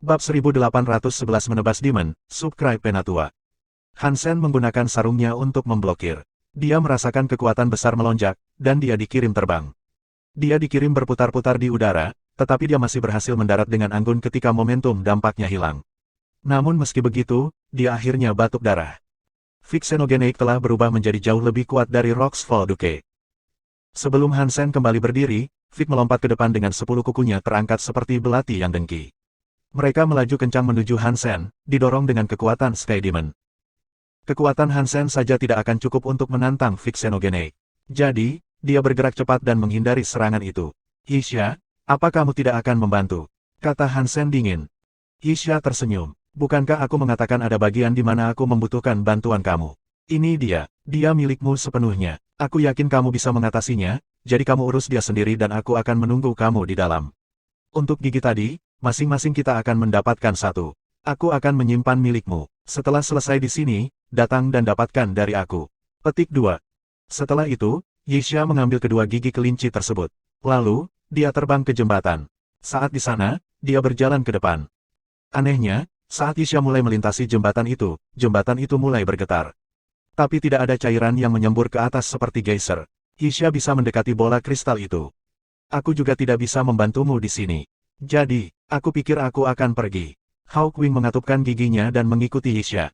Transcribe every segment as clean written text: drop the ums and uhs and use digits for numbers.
Bab 1811 Menebas Demon, Subscribe Penatua. Hansen menggunakan sarungnya untuk memblokir. Dia merasakan kekuatan besar melonjak, dan dia dikirim terbang. Dia dikirim berputar-putar di udara, tetapi dia masih berhasil mendarat dengan anggun ketika momentum dampaknya hilang. Namun meski begitu, dia akhirnya batuk darah. Fik Xenogeneik telah berubah menjadi jauh lebih kuat dari Roxfall Duke. Sebelum Hansen kembali berdiri, Fik melompat ke depan dengan 10 kukunya terangkat seperti belati yang dengki. Mereka melaju kencang menuju Hansen, didorong dengan kekuatan Sky Demon. Kekuatan Hansen saja tidak akan cukup untuk menantang Fik Xenogeneik. Jadi, dia bergerak cepat dan menghindari serangan itu. Yixia, apa kamu tidak akan membantu? Kata Hansen dingin. Yixia tersenyum. Bukankah aku mengatakan ada bagian di mana aku membutuhkan bantuan kamu? Ini dia milikmu sepenuhnya. Aku yakin kamu bisa mengatasinya, jadi kamu urus dia sendiri dan aku akan menunggu kamu di dalam. Untuk gigi tadi, masing-masing kita akan mendapatkan satu. Aku akan menyimpan milikmu. Setelah selesai di sini, datang dan dapatkan dari aku. Petik 2. Setelah itu, Yixia mengambil kedua gigi kelinci tersebut. Lalu, dia terbang ke jembatan. Saat di sana, dia berjalan ke depan. Anehnya, saat Yixia mulai melintasi jembatan itu mulai bergetar. Tapi tidak ada cairan yang menyembur ke atas seperti geyser. Yixia bisa mendekati bola kristal itu. Aku juga tidak bisa membantumu di sini. Jadi, aku pikir aku akan pergi. Hawkwing mengatupkan giginya dan mengikuti Yixia.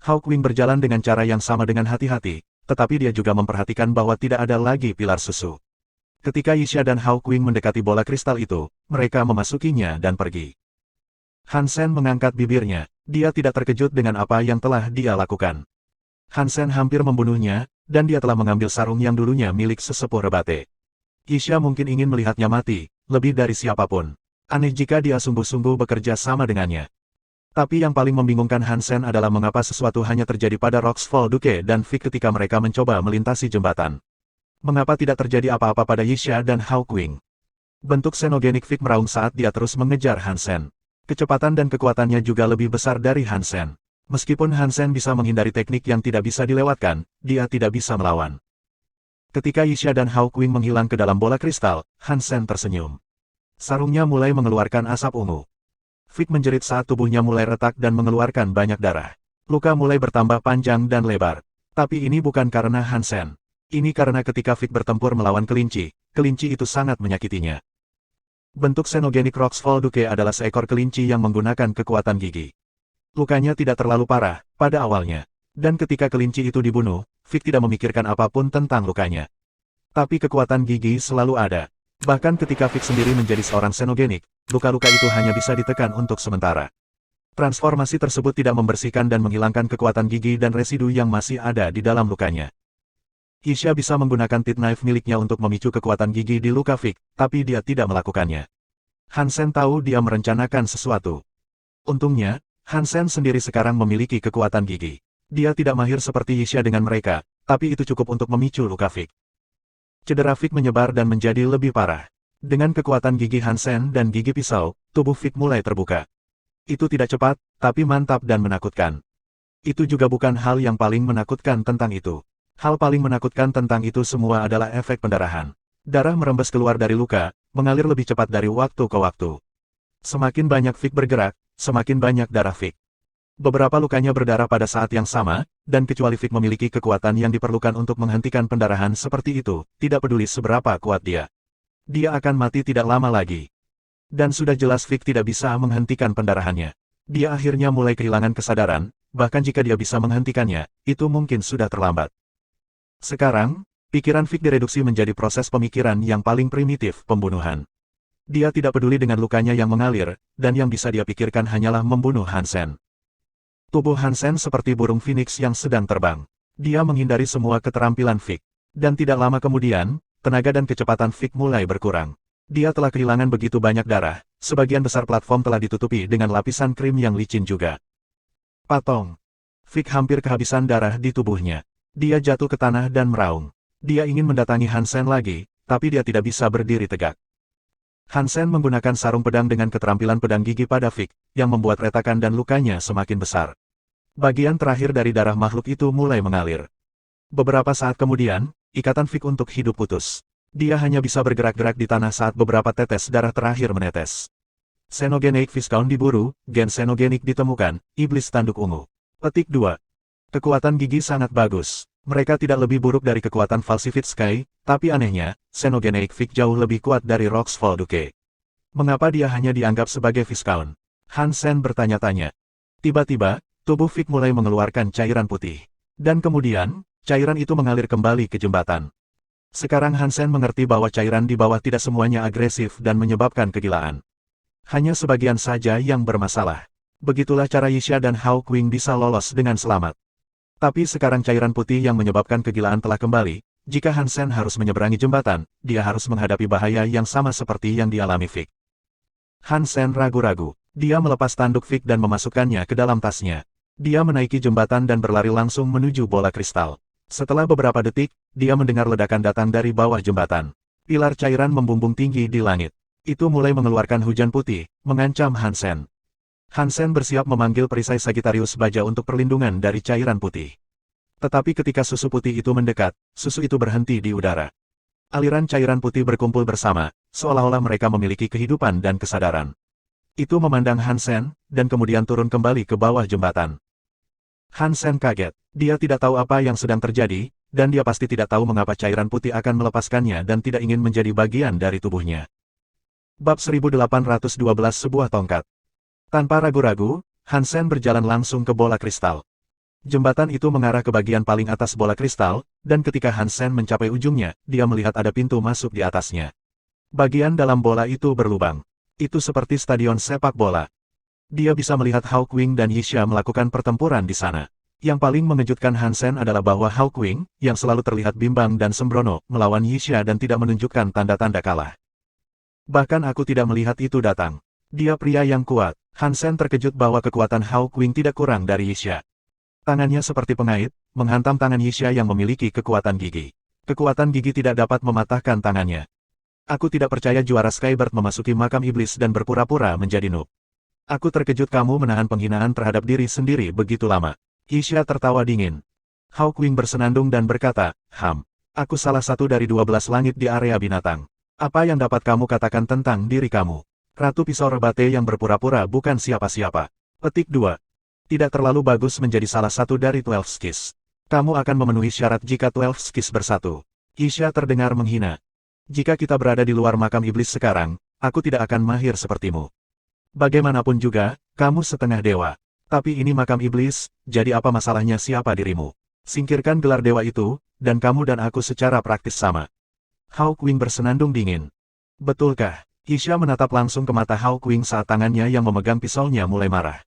Hawkwing berjalan dengan cara yang sama dengan hati-hati, tetapi dia juga memperhatikan bahwa tidak ada lagi pilar susu. Ketika Yixia dan Hawkwing mendekati bola kristal itu, mereka memasukinya dan pergi. Hansen mengangkat bibirnya. Dia tidak terkejut dengan apa yang telah dia lakukan. Hansen hampir membunuhnya, dan dia telah mengambil sarung yang dulunya milik sesepuh rebate. Yixia mungkin ingin melihatnya mati, lebih dari siapapun. Aneh jika dia sungguh-sungguh bekerja sama dengannya. Tapi yang paling membingungkan Hansen adalah mengapa sesuatu hanya terjadi pada Roxfall Duke dan Fik ketika mereka mencoba melintasi jembatan. Mengapa tidak terjadi apa-apa pada Yixia dan Hawkwing? Bentuk Xenogenik Fik meraung saat dia terus mengejar Hansen. Kecepatan dan kekuatannya juga lebih besar dari Hansen. Meskipun Hansen bisa menghindari teknik yang tidak bisa dilewatkan, dia tidak bisa melawan. Ketika Yixia dan Hawkwing menghilang ke dalam bola kristal, Hansen tersenyum. Sarungnya mulai mengeluarkan asap ungu. Fik menjerit saat tubuhnya mulai retak dan mengeluarkan banyak darah. Luka mulai bertambah panjang dan lebar. Tapi ini bukan karena Hansen. Ini karena ketika Fik bertempur melawan kelinci itu sangat menyakitinya. Bentuk Xenogenik Roxfall Duke adalah seekor kelinci yang menggunakan kekuatan gigi. Lukanya tidak terlalu parah, pada awalnya. Dan ketika kelinci itu dibunuh, Fik tidak memikirkan apapun tentang lukanya. Tapi kekuatan gigi selalu ada. Bahkan ketika Fik sendiri menjadi seorang Xenogenik, luka-luka itu hanya bisa ditekan untuk sementara. Transformasi tersebut tidak membersihkan dan menghilangkan kekuatan gigi dan residu yang masih ada di dalam lukanya. Yixia bisa menggunakan tit knife miliknya untuk memicu kekuatan gigi di luka Fik, tapi dia tidak melakukannya. Hansen tahu dia merencanakan sesuatu. Untungnya, Hansen sendiri sekarang memiliki kekuatan gigi. Dia tidak mahir seperti Yixia dengan mereka, tapi itu cukup untuk memicu luka Fik. Cedera Fik menyebar dan menjadi lebih parah. Dengan kekuatan gigi Hansen dan gigi pisau, tubuh Fik mulai terbuka. Itu tidak cepat, tapi mantap dan menakutkan. Itu juga bukan hal yang paling menakutkan tentang itu. Hal paling menakutkan tentang itu semua adalah efek pendarahan. Darah merembes keluar dari luka, mengalir lebih cepat dari waktu ke waktu. Semakin banyak Fik bergerak, semakin banyak darah Fik. Beberapa lukanya berdarah pada saat yang sama, dan kecuali Fik memiliki kekuatan yang diperlukan untuk menghentikan pendarahan seperti itu, tidak peduli seberapa kuat dia. Dia akan mati tidak lama lagi. Dan sudah jelas Fik tidak bisa menghentikan pendarahannya. Dia akhirnya mulai kehilangan kesadaran, bahkan jika dia bisa menghentikannya, itu mungkin sudah terlambat. Sekarang, pikiran Fik direduksi menjadi proses pemikiran yang paling primitif, pembunuhan. Dia tidak peduli dengan lukanya yang mengalir, dan yang bisa dia pikirkan hanyalah membunuh Hansen. Tubuh Hansen seperti burung phoenix yang sedang terbang. Dia menghindari semua keterampilan Fik. Dan tidak lama kemudian, tenaga dan kecepatan Fik mulai berkurang. Dia telah kehilangan begitu banyak darah, sebagian besar platform telah ditutupi dengan lapisan krim yang licin juga. Patong. Fik hampir kehabisan darah di tubuhnya. Dia jatuh ke tanah dan meraung. Dia ingin mendatangi Hansen lagi, tapi dia tidak bisa berdiri tegak. Hansen menggunakan sarung pedang dengan keterampilan pedang gigi pada Fik, yang membuat retakan dan lukanya semakin besar. Bagian terakhir dari darah makhluk itu mulai mengalir. Beberapa saat kemudian, ikatan Fik untuk hidup putus. Dia hanya bisa bergerak-gerak di tanah saat beberapa tetes darah terakhir menetes. Xenogenic Viscount diburu, gen Xenogenik ditemukan, iblis tanduk ungu. Petik 2. Kekuatan gigi sangat bagus. Mereka tidak lebih buruk dari kekuatan Falsified Sky, tapi anehnya, Xenogenic Vic jauh lebih kuat dari Rocks Volduke. Mengapa dia hanya dianggap sebagai Viscount? Han Sen bertanya-tanya. Tiba-tiba, tubuh Vic mulai mengeluarkan cairan putih. Dan kemudian, cairan itu mengalir kembali ke jembatan. Sekarang Han Sen mengerti bahwa cairan di bawah tidak semuanya agresif dan menyebabkan kegilaan. Hanya sebagian saja yang bermasalah. Begitulah cara Yixia dan Hao Qing bisa lolos dengan selamat. Tapi sekarang cairan putih yang menyebabkan kegilaan telah kembali. Jika Han Sen harus menyeberangi jembatan, dia harus menghadapi bahaya yang sama seperti yang dialami Vic. Han Sen ragu-ragu. Dia melepas tanduk Vic dan memasukkannya ke dalam tasnya. Dia menaiki jembatan dan berlari langsung menuju bola kristal. Setelah beberapa detik, dia mendengar ledakan datang dari bawah jembatan. Pilar cairan membumbung tinggi di langit. Itu mulai mengeluarkan hujan putih, mengancam Han Sen. Han Sen bersiap memanggil perisai Sagittarius Baja untuk perlindungan dari cairan putih. Tetapi ketika susu putih itu mendekat, susu itu berhenti di udara. Aliran cairan putih berkumpul bersama, seolah-olah mereka memiliki kehidupan dan kesadaran. Itu memandang Han Sen, dan kemudian turun kembali ke bawah jembatan. Han Sen kaget. Dia tidak tahu apa yang sedang terjadi, dan dia pasti tidak tahu mengapa cairan putih akan melepaskannya dan tidak ingin menjadi bagian dari tubuhnya. Bab 1812 Sebuah tongkat. Tanpa ragu-ragu, Han Sen berjalan langsung ke bola kristal. Jembatan itu mengarah ke bagian paling atas bola kristal, dan ketika Han Sen mencapai ujungnya, dia melihat ada pintu masuk di atasnya. Bagian dalam bola itu berlubang. Itu seperti stadion sepak bola. Dia bisa melihat Hao Qing dan Yixia melakukan pertempuran di sana. Yang paling mengejutkan Han Sen adalah bahwa Hao Qing, yang selalu terlihat bimbang dan sembrono, melawan Yixia dan tidak menunjukkan tanda-tanda kalah. Bahkan aku tidak melihat itu datang. Dia pria yang kuat. Han Sen terkejut bahwa kekuatan Hao Qing tidak kurang dari Yixia. Tangannya seperti pengait, menghantam tangan Yixia yang memiliki kekuatan gigi. Kekuatan gigi tidak dapat mematahkan tangannya. Aku tidak percaya juara Skybird memasuki makam iblis dan berpura-pura menjadi noob. Aku terkejut kamu menahan penghinaan terhadap diri sendiri begitu lama. Yixia tertawa dingin. Hao Qing bersenandung dan berkata, aku salah satu dari 12 langit di area binatang. Apa yang dapat kamu katakan tentang diri kamu? Ratu Pisau Rebate yang berpura-pura bukan siapa-siapa. Petik 2. Tidak terlalu bagus menjadi salah satu dari 12 skis. Kamu akan memenuhi syarat jika 12 skis bersatu. Yixia terdengar menghina. Jika kita berada di luar makam iblis sekarang, aku tidak akan mahir sepertimu. Bagaimanapun juga, kamu setengah dewa. Tapi ini makam iblis, jadi apa masalahnya siapa dirimu? Singkirkan gelar dewa itu, dan kamu dan aku secara praktis sama. Hao Qing bersenandung dingin. Betulkah? Yixia menatap langsung ke mata Hao Qing saat tangannya yang memegang pisaunya mulai marah.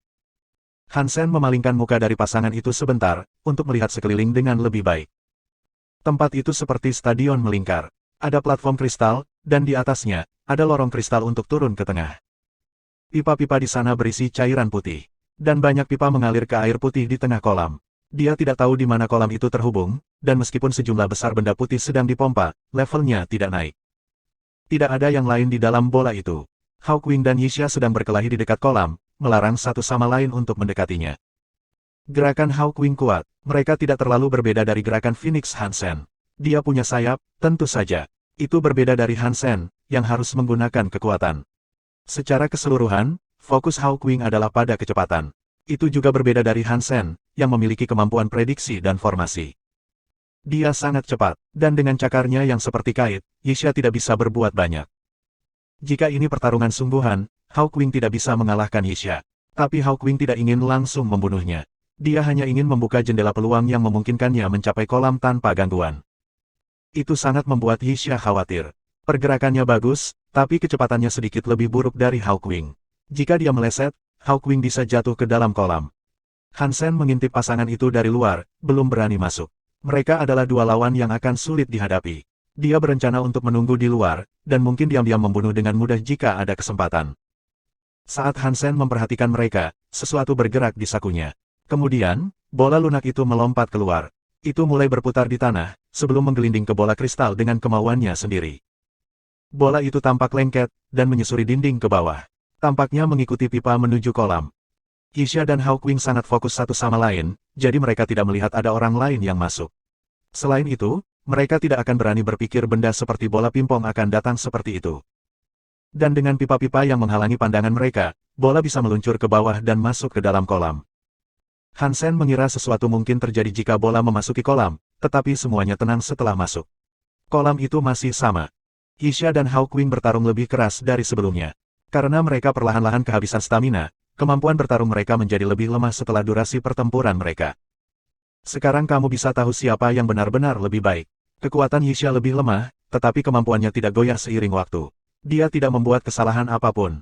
Han Sen memalingkan muka dari pasangan itu sebentar, untuk melihat sekeliling dengan lebih baik. Tempat itu seperti stadion melingkar. Ada platform kristal, dan di atasnya, ada lorong kristal untuk turun ke tengah. Pipa-pipa di sana berisi cairan putih. Dan banyak pipa mengalir ke air putih di tengah kolam. Dia tidak tahu di mana kolam itu terhubung, dan meskipun sejumlah besar benda putih sedang dipompa, levelnya tidak naik. Tidak ada yang lain di dalam bola itu. Hao Qing dan Yixia sedang berkelahi di dekat kolam, melarang satu sama lain untuk mendekatinya. Gerakan Hao Qing kuat, mereka tidak terlalu berbeda dari gerakan Phoenix Han Sen. Dia punya sayap, tentu saja. Itu berbeda dari Han Sen, yang harus menggunakan kekuatan. Secara keseluruhan, fokus Hao Qing adalah pada kecepatan. Itu juga berbeda dari Han Sen, yang memiliki kemampuan prediksi dan formasi. Dia sangat cepat, dan dengan cakarnya yang seperti kait, Yixia tidak bisa berbuat banyak. Jika ini pertarungan sungguhan, Hao Qing tidak bisa mengalahkan Yixia. Tapi Hao Qing tidak ingin langsung membunuhnya. Dia hanya ingin membuka jendela peluang yang memungkinkannya mencapai kolam tanpa gangguan. Itu sangat membuat Yixia khawatir. Pergerakannya bagus, tapi kecepatannya sedikit lebih buruk dari Hao Qing. Jika dia meleset, Hao Qing bisa jatuh ke dalam kolam. Han Sen mengintip pasangan itu dari luar, belum berani masuk. Mereka adalah dua lawan yang akan sulit dihadapi. Dia berencana untuk menunggu di luar, dan mungkin diam-diam membunuh dengan mudah jika ada kesempatan. Saat Han Sen memperhatikan mereka, sesuatu bergerak di sakunya. Kemudian, bola lunak itu melompat keluar. Itu mulai berputar di tanah, sebelum menggelinding ke bola kristal dengan kemauannya sendiri. Bola itu tampak lengket, dan menyusuri dinding ke bawah. Tampaknya mengikuti pipa menuju kolam. Yixia dan Hao Qing sangat fokus satu sama lain, jadi mereka tidak melihat ada orang lain yang masuk. Selain itu, mereka tidak akan berani berpikir benda seperti bola pingpong akan datang seperti itu. Dan dengan pipa-pipa yang menghalangi pandangan mereka, bola bisa meluncur ke bawah dan masuk ke dalam kolam. Hansen mengira sesuatu mungkin terjadi jika bola memasuki kolam, tetapi semuanya tenang setelah masuk. Kolam itu masih sama. Yixia dan Hawkwind bertarung lebih keras dari sebelumnya. Karena mereka perlahan-lahan kehabisan stamina, kemampuan bertarung mereka menjadi lebih lemah setelah durasi pertempuran mereka. Sekarang kamu bisa tahu siapa yang benar-benar lebih baik. Kekuatan Yixia lebih lemah, tetapi kemampuannya tidak goyah seiring waktu. Dia tidak membuat kesalahan apapun.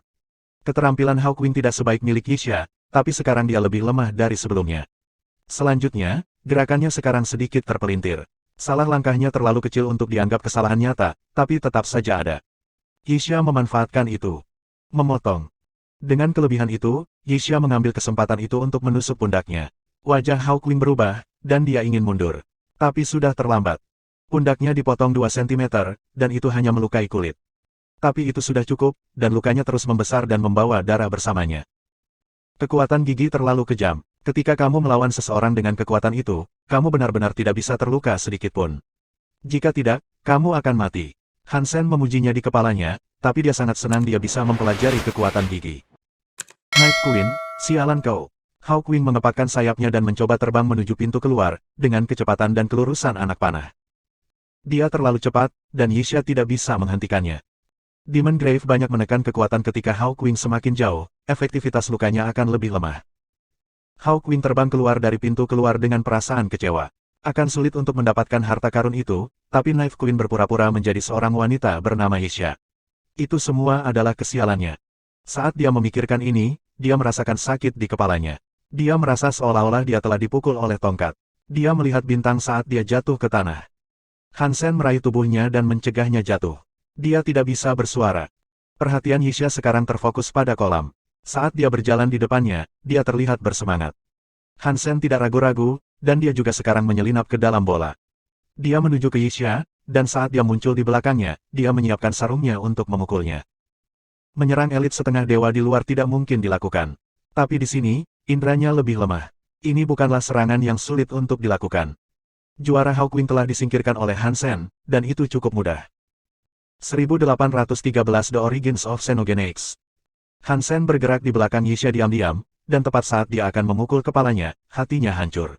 Keterampilan Hawkwind tidak sebaik milik Yixia, tapi sekarang dia lebih lemah dari sebelumnya. Selanjutnya, gerakannya sekarang sedikit terpelintir. Salah langkahnya terlalu kecil untuk dianggap kesalahan nyata, tapi tetap saja ada. Yixia memanfaatkan itu. Memotong. Dengan kelebihan itu, Yixia mengambil kesempatan itu untuk menusuk pundaknya. Wajah Hawkwind berubah, dan dia ingin mundur. Tapi sudah terlambat. Pundaknya dipotong 2 cm, dan itu hanya melukai kulit. Tapi itu sudah cukup, dan lukanya terus membesar dan membawa darah bersamanya. Kekuatan gigi terlalu kejam. Ketika kamu melawan seseorang dengan kekuatan itu, kamu benar-benar tidak bisa terluka sedikitpun. Jika tidak, kamu akan mati. Hansen memujinya di kepalanya, tapi dia sangat senang dia bisa mempelajari kekuatan gigi. Night Queen, sialan kau. Hawkwind mengepakkan sayapnya dan mencoba terbang menuju pintu keluar, dengan kecepatan dan kelurusan anak panah. Dia terlalu cepat, dan Yixia tidak bisa menghentikannya. Demon Grave banyak menekan kekuatan ketika Hawkwind semakin jauh, efektivitas lukanya akan lebih lemah. Hawkwind terbang keluar dari pintu keluar dengan perasaan kecewa. Akan sulit untuk mendapatkan harta karun itu, tapi Night Queen berpura-pura menjadi seorang wanita bernama Yixia. Itu semua adalah kesialannya. Saat dia memikirkan ini, dia merasakan sakit di kepalanya. Dia merasa seolah-olah dia telah dipukul oleh tongkat. Dia melihat bintang saat dia jatuh ke tanah. Hansen meraih tubuhnya dan mencegahnya jatuh. Dia tidak bisa bersuara. Perhatian Yixia sekarang terfokus pada kolam. Saat dia berjalan di depannya, dia terlihat bersemangat. Hansen tidak ragu-ragu, dan dia juga sekarang menyelinap ke dalam bola. Dia menuju ke Yixia, dan saat dia muncul di belakangnya, dia menyiapkan sarungnya untuk memukulnya. Menyerang elit setengah dewa di luar tidak mungkin dilakukan. Tapi di sini, indranya lebih lemah. Ini bukanlah serangan yang sulit untuk dilakukan. Juara Hawkwind telah disingkirkan oleh Hansen, dan itu cukup mudah. 1813 The Origins of Xenogenesis. Hansen bergerak di belakang Yixia diam-diam, dan tepat saat dia akan memukul kepalanya, hatinya hancur.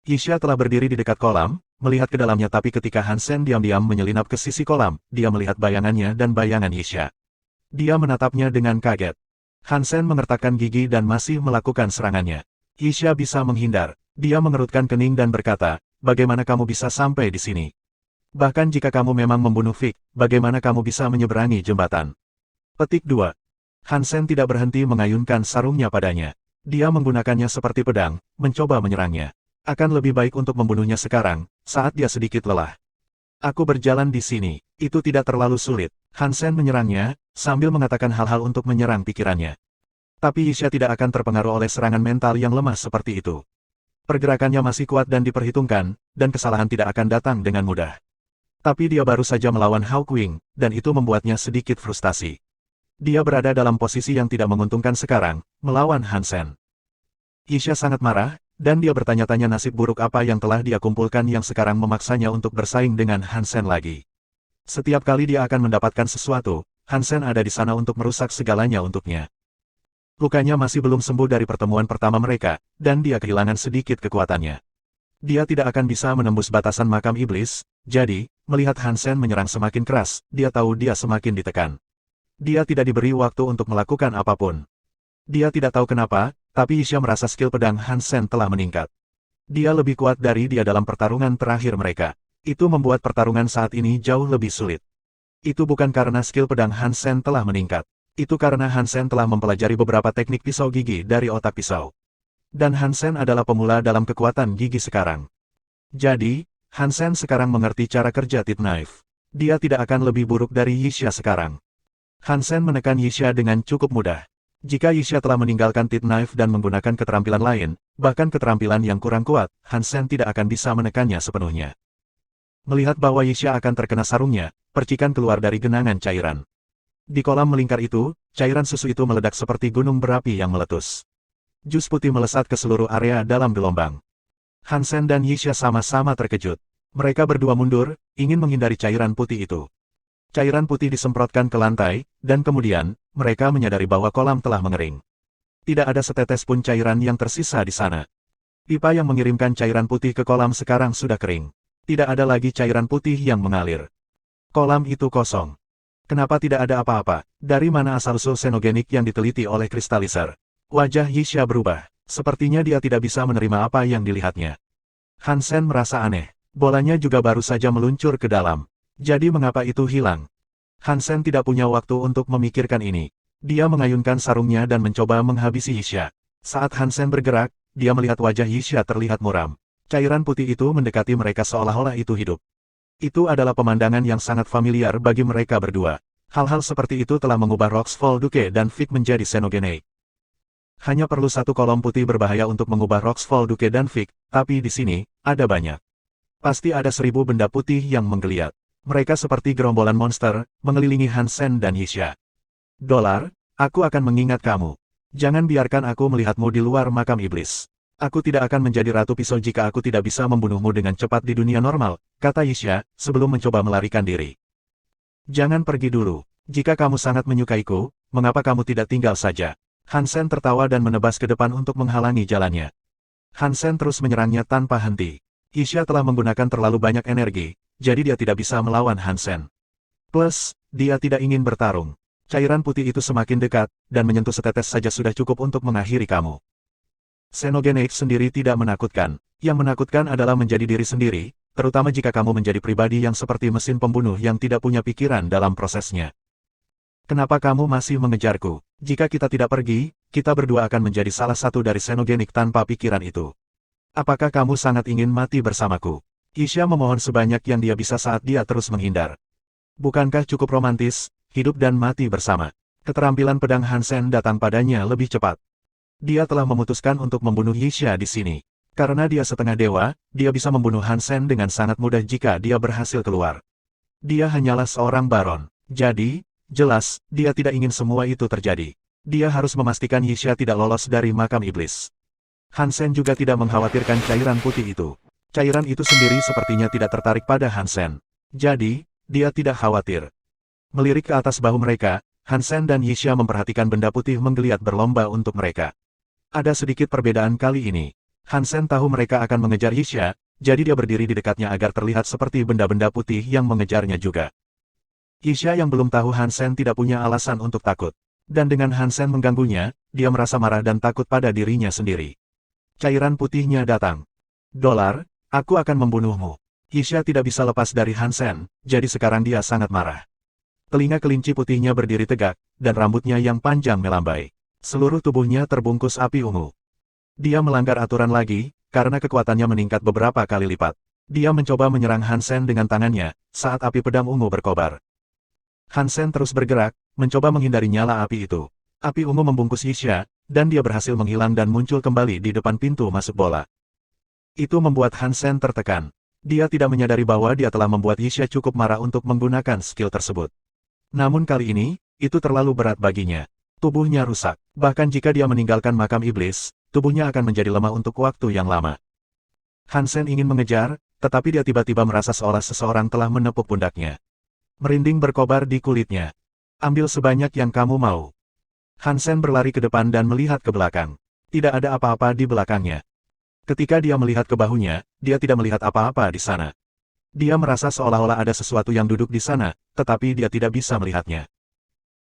Yixia telah berdiri di dekat kolam, melihat ke dalamnya tapi ketika Hansen diam-diam menyelinap ke sisi kolam, dia melihat bayangannya dan bayangan Yixia. Dia menatapnya dengan kaget. Hansen mengertakkan gigi dan masih melakukan serangannya. Yixia bisa menghindar. Dia mengerutkan kening dan berkata, bagaimana kamu bisa sampai di sini? Bahkan jika kamu memang membunuh Vic, bagaimana kamu bisa menyeberangi jembatan? Petik 2. Hansen tidak berhenti mengayunkan sarungnya padanya. Dia menggunakannya seperti pedang, mencoba menyerangnya. Akan lebih baik untuk membunuhnya sekarang, saat dia sedikit lelah. Aku berjalan di sini, itu tidak terlalu sulit. Hansen menyerangnya, sambil mengatakan hal-hal untuk menyerang pikirannya. Tapi Yixia tidak akan terpengaruh oleh serangan mental yang lemah seperti itu. Pergerakannya masih kuat dan diperhitungkan, dan kesalahan tidak akan datang dengan mudah. Tapi dia baru saja melawan Hawkwind, dan itu membuatnya sedikit frustasi. Dia berada dalam posisi yang tidak menguntungkan sekarang, melawan Hansen. Yixia sangat marah, dan dia bertanya-tanya nasib buruk apa yang telah dia kumpulkan yang sekarang memaksanya untuk bersaing dengan Hansen lagi. Setiap kali dia akan mendapatkan sesuatu, Hansen ada di sana untuk merusak segalanya untuknya. Lukanya masih belum sembuh dari pertemuan pertama mereka, dan dia kehilangan sedikit kekuatannya. Dia tidak akan bisa menembus batasan makam iblis, jadi, melihat Hansen menyerang semakin keras, dia tahu dia semakin ditekan. Dia tidak diberi waktu untuk melakukan apapun. Dia tidak tahu kenapa, tapi Yixia merasa skill pedang Hansen telah meningkat. Dia lebih kuat dari dia dalam pertarungan terakhir mereka. Itu membuat pertarungan saat ini jauh lebih sulit. Itu bukan karena skill pedang Hansen telah meningkat. Itu karena Hansen telah mempelajari beberapa teknik pisau gigi dari otak pisau. Dan Hansen adalah pemula dalam kekuatan gigi sekarang. Jadi, Hansen sekarang mengerti cara kerja Tit Knife. Dia tidak akan lebih buruk dari Yixia sekarang. Hansen menekan Yixia dengan cukup mudah. Jika Yixia telah meninggalkan Tit Knife dan menggunakan keterampilan lain, bahkan keterampilan yang kurang kuat, Hansen tidak akan bisa menekannya sepenuhnya. Melihat bahwa Yixia akan terkena sarungnya, percikan keluar dari genangan cairan. Di kolam melingkar itu, cairan susu itu meledak seperti gunung berapi yang meletus. Jus putih melesat ke seluruh area dalam gelombang. Hansen dan Yixia sama-sama terkejut. Mereka berdua mundur, ingin menghindari cairan putih itu. Cairan putih disemprotkan ke lantai, dan kemudian, mereka menyadari bahwa kolam telah mengering. Tidak ada setetes pun cairan yang tersisa di sana. Pipa yang mengirimkan cairan putih ke kolam sekarang sudah kering. Tidak ada lagi cairan putih yang mengalir. Kolam itu kosong. Kenapa tidak ada apa-apa? Dari mana asal-usul xenogenik yang diteliti oleh Crystallizer? Wajah Yixia berubah. Sepertinya dia tidak bisa menerima apa yang dilihatnya. Hansen merasa aneh. Bolanya juga baru saja meluncur ke dalam. Jadi mengapa itu hilang? Hansen tidak punya waktu untuk memikirkan ini. Dia mengayunkan sarungnya dan mencoba menghabisi Yixia. Saat Hansen bergerak, dia melihat wajah Yixia terlihat muram. Cairan putih itu mendekati mereka seolah-olah itu hidup. Itu adalah pemandangan yang sangat familiar bagi mereka berdua. Hal-hal seperti itu telah mengubah Roxfall Duke dan Vic menjadi xenogenik. Hanya perlu satu kolom putih berbahaya untuk mengubah Roxfall Duke dan Vic, tapi di sini, ada banyak. Pasti ada 1000 benda putih yang menggeliat. Mereka seperti gerombolan monster, mengelilingi Hansen dan Yixia. Dolar, aku akan mengingat kamu. Jangan biarkan aku melihatmu di luar makam iblis. Aku tidak akan menjadi ratu pisau jika aku tidak bisa membunuhmu dengan cepat di dunia normal, kata Yixia, sebelum mencoba melarikan diri. Jangan pergi dulu. Jika kamu sangat menyukaiku, mengapa kamu tidak tinggal saja? Hansen tertawa dan menebas ke depan untuk menghalangi jalannya. Hansen terus menyerangnya tanpa henti. Yixia telah menggunakan terlalu banyak energi, jadi dia tidak bisa melawan Hansen. Plus, dia tidak ingin bertarung. Cairan putih itu semakin dekat, dan menyentuh setetes saja sudah cukup untuk mengakhiri kamu. Xenogenik sendiri tidak menakutkan. Yang menakutkan adalah menjadi diri sendiri, terutama jika kamu menjadi pribadi yang seperti mesin pembunuh yang tidak punya pikiran dalam prosesnya. Kenapa kamu masih mengejarku? Jika kita tidak pergi, kita berdua akan menjadi salah satu dari xenogenik tanpa pikiran itu. Apakah kamu sangat ingin mati bersamaku? Yixia memohon sebanyak yang dia bisa saat dia terus menghindar. Bukankah cukup romantis, hidup dan mati bersama? Keterampilan pedang Hansen datang padanya lebih cepat. Dia telah memutuskan untuk membunuh Yixia di sini. Karena dia setengah dewa, dia bisa membunuh Hansen dengan sangat mudah jika dia berhasil keluar. Dia hanyalah seorang baron. Jadi, jelas, dia tidak ingin semua itu terjadi. Dia harus memastikan Yixia tidak lolos dari makam iblis. Hansen juga tidak mengkhawatirkan cairan putih itu. Cairan itu sendiri sepertinya tidak tertarik pada Hansen. Jadi, dia tidak khawatir. Melirik ke atas bahu mereka, Hansen dan Yixia memperhatikan benda putih menggeliat berlomba untuk mereka. Ada sedikit perbedaan kali ini. Hansen tahu mereka akan mengejar Yixia, jadi dia berdiri di dekatnya agar terlihat seperti benda-benda putih yang mengejarnya juga. Yixia yang belum tahu Hansen tidak punya alasan untuk takut. Dan dengan Hansen mengganggunya, dia merasa marah dan takut pada dirinya sendiri. Cairan putihnya datang. Dolar, aku akan membunuhmu. Yixia tidak bisa lepas dari Hansen, jadi sekarang dia sangat marah. Telinga kelinci putihnya berdiri tegak, dan rambutnya yang panjang melambai. Seluruh tubuhnya terbungkus api ungu. Dia melanggar aturan lagi, karena kekuatannya meningkat beberapa kali lipat. Dia mencoba menyerang Hansen dengan tangannya, saat api pedang ungu berkobar. Hansen terus bergerak, mencoba menghindari nyala api itu. Api ungu membungkus Yixia, dan dia berhasil menghilang dan muncul kembali di depan pintu masuk bola. Itu membuat Hansen tertekan. Dia tidak menyadari bahwa dia telah membuat Yixia cukup marah untuk menggunakan skill tersebut. Namun kali ini, itu terlalu berat baginya. Tubuhnya rusak. Bahkan jika dia meninggalkan makam iblis, tubuhnya akan menjadi lemah untuk waktu yang lama. Hansen ingin mengejar, tetapi dia tiba-tiba merasa seolah seseorang telah menepuk pundaknya. Merinding berkobar di kulitnya. Ambil sebanyak yang kamu mau. Hansen berlari ke depan dan melihat ke belakang. Tidak ada apa-apa di belakangnya. Ketika dia melihat ke bahunya, dia tidak melihat apa-apa di sana. Dia merasa seolah-olah ada sesuatu yang duduk di sana, tetapi dia tidak bisa melihatnya.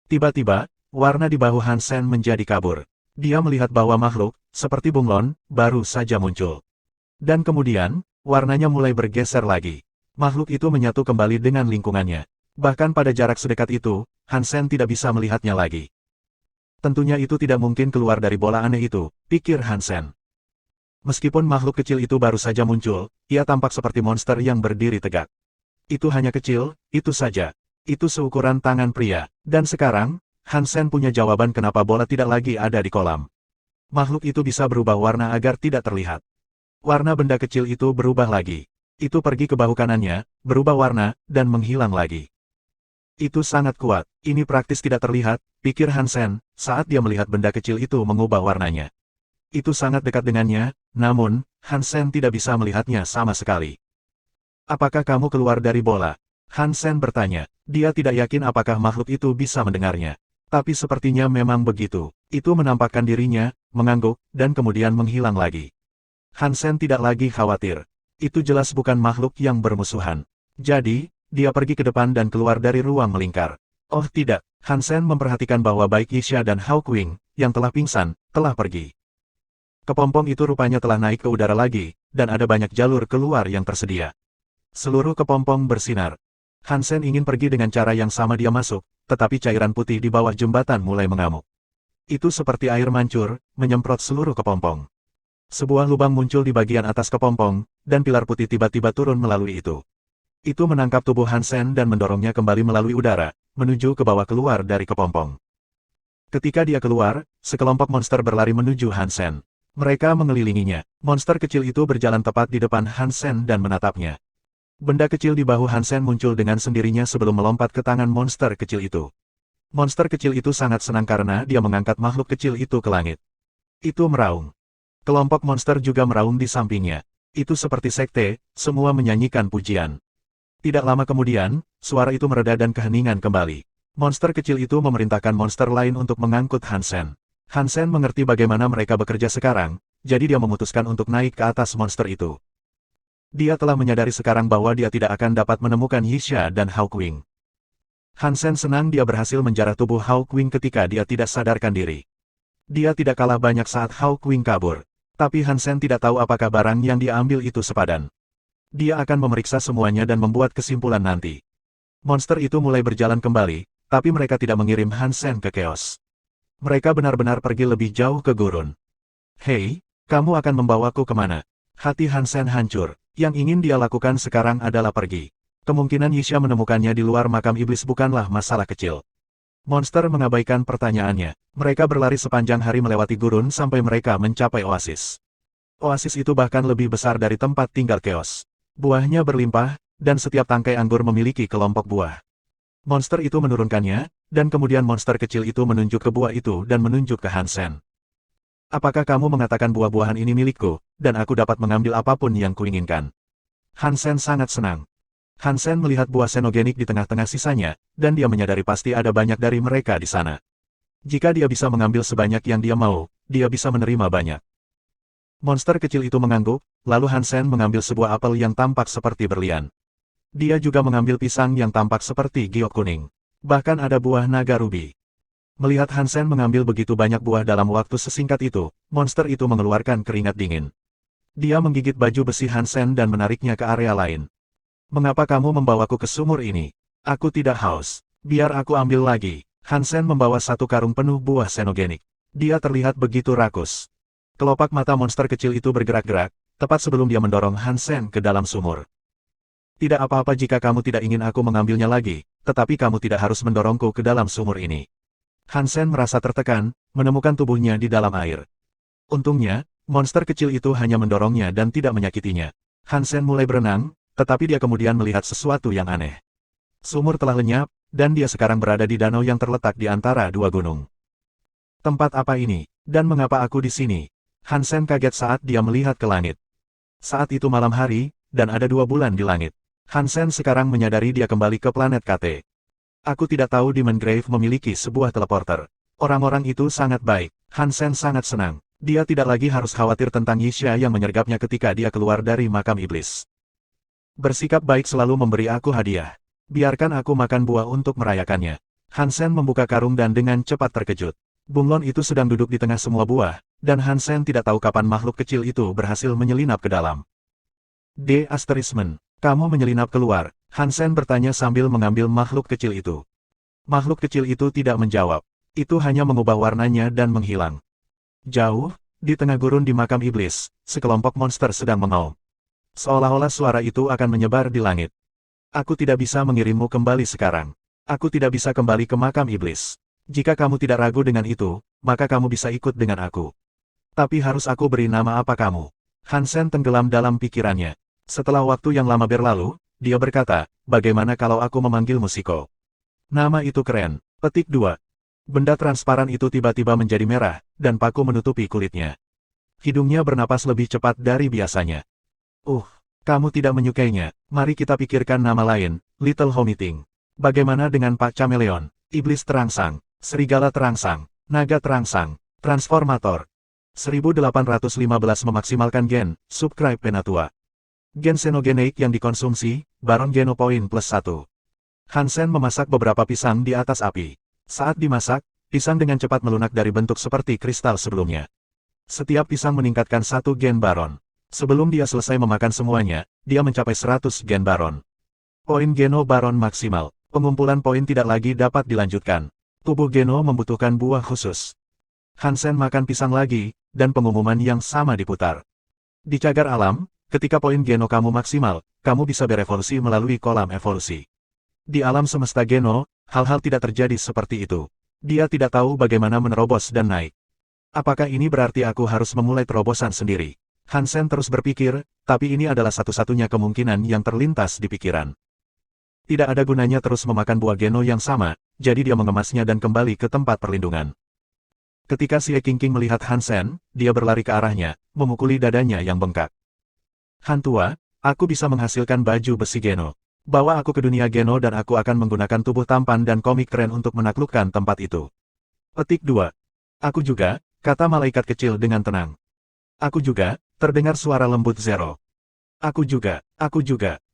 Tiba-tiba, warna di bahu Hansen menjadi kabur. Dia melihat bahwa makhluk, seperti bunglon, baru saja muncul. Dan kemudian, warnanya mulai bergeser lagi. Makhluk itu menyatu kembali dengan lingkungannya. Bahkan pada jarak sedekat itu, Hansen tidak bisa melihatnya lagi. Tentunya itu tidak mungkin keluar dari bola aneh itu, pikir Hansen. Meskipun makhluk kecil itu baru saja muncul, ia tampak seperti monster yang berdiri tegak. Itu hanya kecil, itu saja. Itu seukuran tangan pria. Dan sekarang, Hansen punya jawaban kenapa bola tidak lagi ada di kolam. Makhluk itu bisa berubah warna agar tidak terlihat. Warna benda kecil itu berubah lagi. Itu pergi ke bahu kanannya, berubah warna, dan menghilang lagi. Itu sangat kuat. Ini praktis tidak terlihat, pikir Hansen, saat dia melihat benda kecil itu mengubah warnanya. Itu sangat dekat dengannya, namun, Hansen tidak bisa melihatnya sama sekali. Apakah kamu keluar dari bola? Han Sen bertanya. Dia tidak yakin apakah makhluk itu bisa mendengarnya. Tapi sepertinya memang begitu. Itu menampakkan dirinya, mengangguk, dan kemudian menghilang lagi. Han Sen tidak lagi khawatir. Itu jelas bukan makhluk yang bermusuhan. Jadi, dia pergi ke depan dan keluar dari ruang melingkar. Oh tidak, Han Sen memperhatikan bahwa baik Yixia dan Hawkwind, yang telah pingsan, telah pergi. Kepompong itu rupanya telah naik ke udara lagi, dan ada banyak jalur keluar yang tersedia. Seluruh kepompong bersinar. Han Sen ingin pergi dengan cara yang sama dia masuk, tetapi cairan putih di bawah jembatan mulai mengamuk. Itu seperti air mancur, menyemprot seluruh kepompong. Sebuah lubang muncul di bagian atas kepompong, dan pilar putih tiba-tiba turun melalui itu. Itu menangkap tubuh Han Sen dan mendorongnya kembali melalui udara, menuju ke bawah keluar dari kepompong. Ketika dia keluar, sekelompok monster berlari menuju Han Sen. Mereka mengelilinginya. Monster kecil itu berjalan tepat di depan Han Sen dan menatapnya. Benda kecil di bahu Han Sen muncul dengan sendirinya sebelum melompat ke tangan monster kecil itu. Monster kecil itu sangat senang karena dia mengangkat makhluk kecil itu ke langit. Itu meraung. Kelompok monster juga meraung di sampingnya. Itu seperti sekte, semua menyanyikan pujian. Tidak lama kemudian, suara itu mereda dan keheningan kembali. Monster kecil itu memerintahkan monster lain untuk mengangkut Han Sen. Han Sen mengerti bagaimana mereka bekerja sekarang, jadi dia memutuskan untuk naik ke atas monster itu. Dia telah menyadari sekarang bahwa dia tidak akan dapat menemukan Yixia dan Hawkwind. Han Sen senang dia berhasil menjarah tubuh Hawkwind ketika dia tidak sadarkan diri. Dia tidak kalah banyak saat Hawkwind kabur. Tapi Han Sen tidak tahu apakah barang yang dia ambil itu sepadan. Dia akan memeriksa semuanya dan membuat kesimpulan nanti. Monster itu mulai berjalan kembali, tapi mereka tidak mengirim Han Sen ke Chaos. Mereka benar-benar pergi lebih jauh ke gurun. Hei, kamu akan membawaku kemana? Hati Han Sen hancur. Yang ingin dia lakukan sekarang adalah pergi. Kemungkinan Yixia menemukannya di luar makam iblis bukanlah masalah kecil. Monster mengabaikan pertanyaannya. Mereka berlari sepanjang hari melewati gurun sampai mereka mencapai oasis. Oasis itu bahkan lebih besar dari tempat tinggal Chaos. Buahnya berlimpah, dan setiap tangkai anggur memiliki kelompok buah. Monster itu menurunkannya, dan kemudian monster kecil itu menunjuk ke buah itu dan menunjuk ke Han Sen. Apakah kamu mengatakan buah-buahan ini milikku, dan aku dapat mengambil apapun yang kuinginkan? Han Sen sangat senang. Han Sen melihat buah xenogenik di tengah-tengah sisanya, dan dia menyadari pasti ada banyak dari mereka di sana. Jika dia bisa mengambil sebanyak yang dia mau, dia bisa menerima banyak. Monster kecil itu mengangguk, lalu Han Sen mengambil sebuah apel yang tampak seperti berlian. Dia juga mengambil pisang yang tampak seperti giok kuning. Bahkan ada buah naga rubi. Melihat Han Sen mengambil begitu banyak buah dalam waktu sesingkat itu, monster itu mengeluarkan keringat dingin. Dia menggigit baju besi Han Sen dan menariknya ke area lain. Mengapa kamu membawaku ke sumur ini? Aku tidak haus. Biar aku ambil lagi. Han Sen membawa satu karung penuh buah xenogenik. Dia terlihat begitu rakus. Kelopak mata monster kecil itu bergerak-gerak, tepat sebelum dia mendorong Han Sen ke dalam sumur. Tidak apa-apa jika kamu tidak ingin aku mengambilnya lagi, tetapi kamu tidak harus mendorongku ke dalam sumur ini. Han Sen merasa tertekan, menemukan tubuhnya di dalam air. Untungnya, monster kecil itu hanya mendorongnya dan tidak menyakitinya. Han Sen mulai berenang, tetapi dia kemudian melihat sesuatu yang aneh. Sumur telah lenyap, dan dia sekarang berada di danau yang terletak di antara dua gunung. Tempat apa ini? Dan mengapa aku di sini? Han Sen kaget saat dia melihat ke langit. Saat itu malam hari, dan ada 2 bulan di langit. Han Sen sekarang menyadari dia kembali ke planet KT. Aku tidak tahu Demon Grave memiliki sebuah teleporter. Orang-orang itu sangat baik. Han Sen sangat senang. Dia tidak lagi harus khawatir tentang Yixia yang menyergapnya ketika dia keluar dari makam iblis. Bersikap baik selalu memberi aku hadiah. Biarkan aku makan buah untuk merayakannya. Han Sen membuka karung dan dengan cepat terkejut. Bunglon itu sedang duduk di tengah semua buah, dan Han Sen tidak tahu kapan makhluk kecil itu berhasil menyelinap ke dalam. Kamu menyelinap keluar, Han Sen bertanya sambil mengambil makhluk kecil itu. Makhluk kecil itu tidak menjawab. Itu hanya mengubah warnanya dan menghilang. Jauh, di tengah gurun di makam iblis, sekelompok monster sedang mengaum. Seolah-olah suara itu akan menyebar di langit. Aku tidak bisa mengirimmu kembali sekarang. Aku tidak bisa kembali ke makam iblis. Jika kamu tidak ragu dengan itu, maka kamu bisa ikut dengan aku. Tapi harus aku beri nama apa kamu? Han Sen tenggelam dalam pikirannya. Setelah waktu yang lama berlalu, dia berkata, bagaimana kalau aku memanggil Musiko? Nama itu keren. Petik 2. Benda transparan itu tiba-tiba menjadi merah, dan paku menutupi kulitnya. Hidungnya bernapas lebih cepat dari biasanya. Kamu tidak menyukainya, mari kita pikirkan nama lain, Little Homiting. Bagaimana dengan Pak Chameleon, Iblis Terangsang, Serigala Terangsang, Naga Terangsang, Transformator? 1815 memaksimalkan gen, subscribe Penatua. Gen Xenogeneik yang dikonsumsi, Baron Genopoint plus 1. Hansen memasak beberapa pisang di atas api. Saat dimasak, pisang dengan cepat melunak dari bentuk seperti kristal sebelumnya. Setiap pisang meningkatkan 1 gen Baron. Sebelum dia selesai memakan semuanya, dia mencapai 100 gen Baron. Poin Geno Baron maksimal. Pengumpulan poin tidak lagi dapat dilanjutkan. Tubuh Geno membutuhkan buah khusus. Hansen makan pisang lagi, dan pengumuman yang sama diputar. Di cagar alam, ketika poin Geno kamu maksimal, kamu bisa berevolusi melalui kolam evolusi. Di alam semesta Geno, hal-hal tidak terjadi seperti itu. Dia tidak tahu bagaimana menerobos dan naik. Apakah ini berarti aku harus memulai terobosan sendiri? Hansen terus berpikir, tapi ini adalah satu-satunya kemungkinan yang terlintas di pikiran. Tidak ada gunanya terus memakan buah Geno yang sama, jadi dia mengemasnya dan kembali ke tempat perlindungan. Ketika Xie Qingqing melihat Hansen, dia berlari ke arahnya, memukuli dadanya yang bengkak. Han tua, aku bisa menghasilkan baju besi Geno. Bawa aku ke dunia Geno dan aku akan menggunakan tubuh tampan dan komik keren untuk menaklukkan tempat itu. Petik 2. Aku juga, kata malaikat kecil dengan tenang. Aku juga, terdengar suara lembut Zero. Aku juga.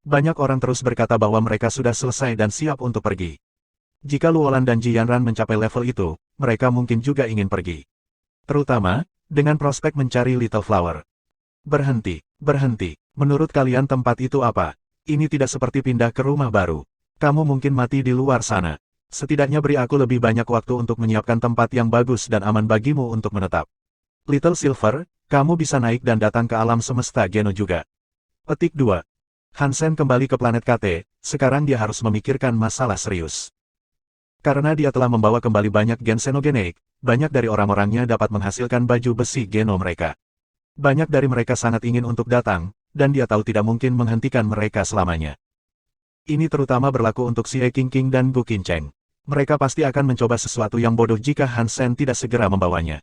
Banyak orang terus berkata bahwa mereka sudah selesai dan siap untuk pergi. Jika Luolan dan Ji Yanran mencapai level itu, mereka mungkin juga ingin pergi. Terutama, dengan prospek mencari Little Flower. Berhenti. Menurut kalian tempat itu apa? Ini tidak seperti pindah ke rumah baru. Kamu mungkin mati di luar sana. Setidaknya beri aku lebih banyak waktu untuk menyiapkan tempat yang bagus dan aman bagimu untuk menetap. Little Silver, kamu bisa naik dan datang ke alam semesta Geno juga. Petik 2. Hansen kembali ke planet KT, sekarang dia harus memikirkan masalah serius. Karena dia telah membawa kembali banyak gen Xenogeneik, banyak dari orang-orangnya dapat menghasilkan baju besi Geno mereka. Banyak dari mereka sangat ingin untuk datang, dan dia tahu tidak mungkin menghentikan mereka selamanya. Ini terutama berlaku untuk Xie Qingqing dan Gu Qincheng. Mereka pasti akan mencoba sesuatu yang bodoh jika Hansen tidak segera membawanya.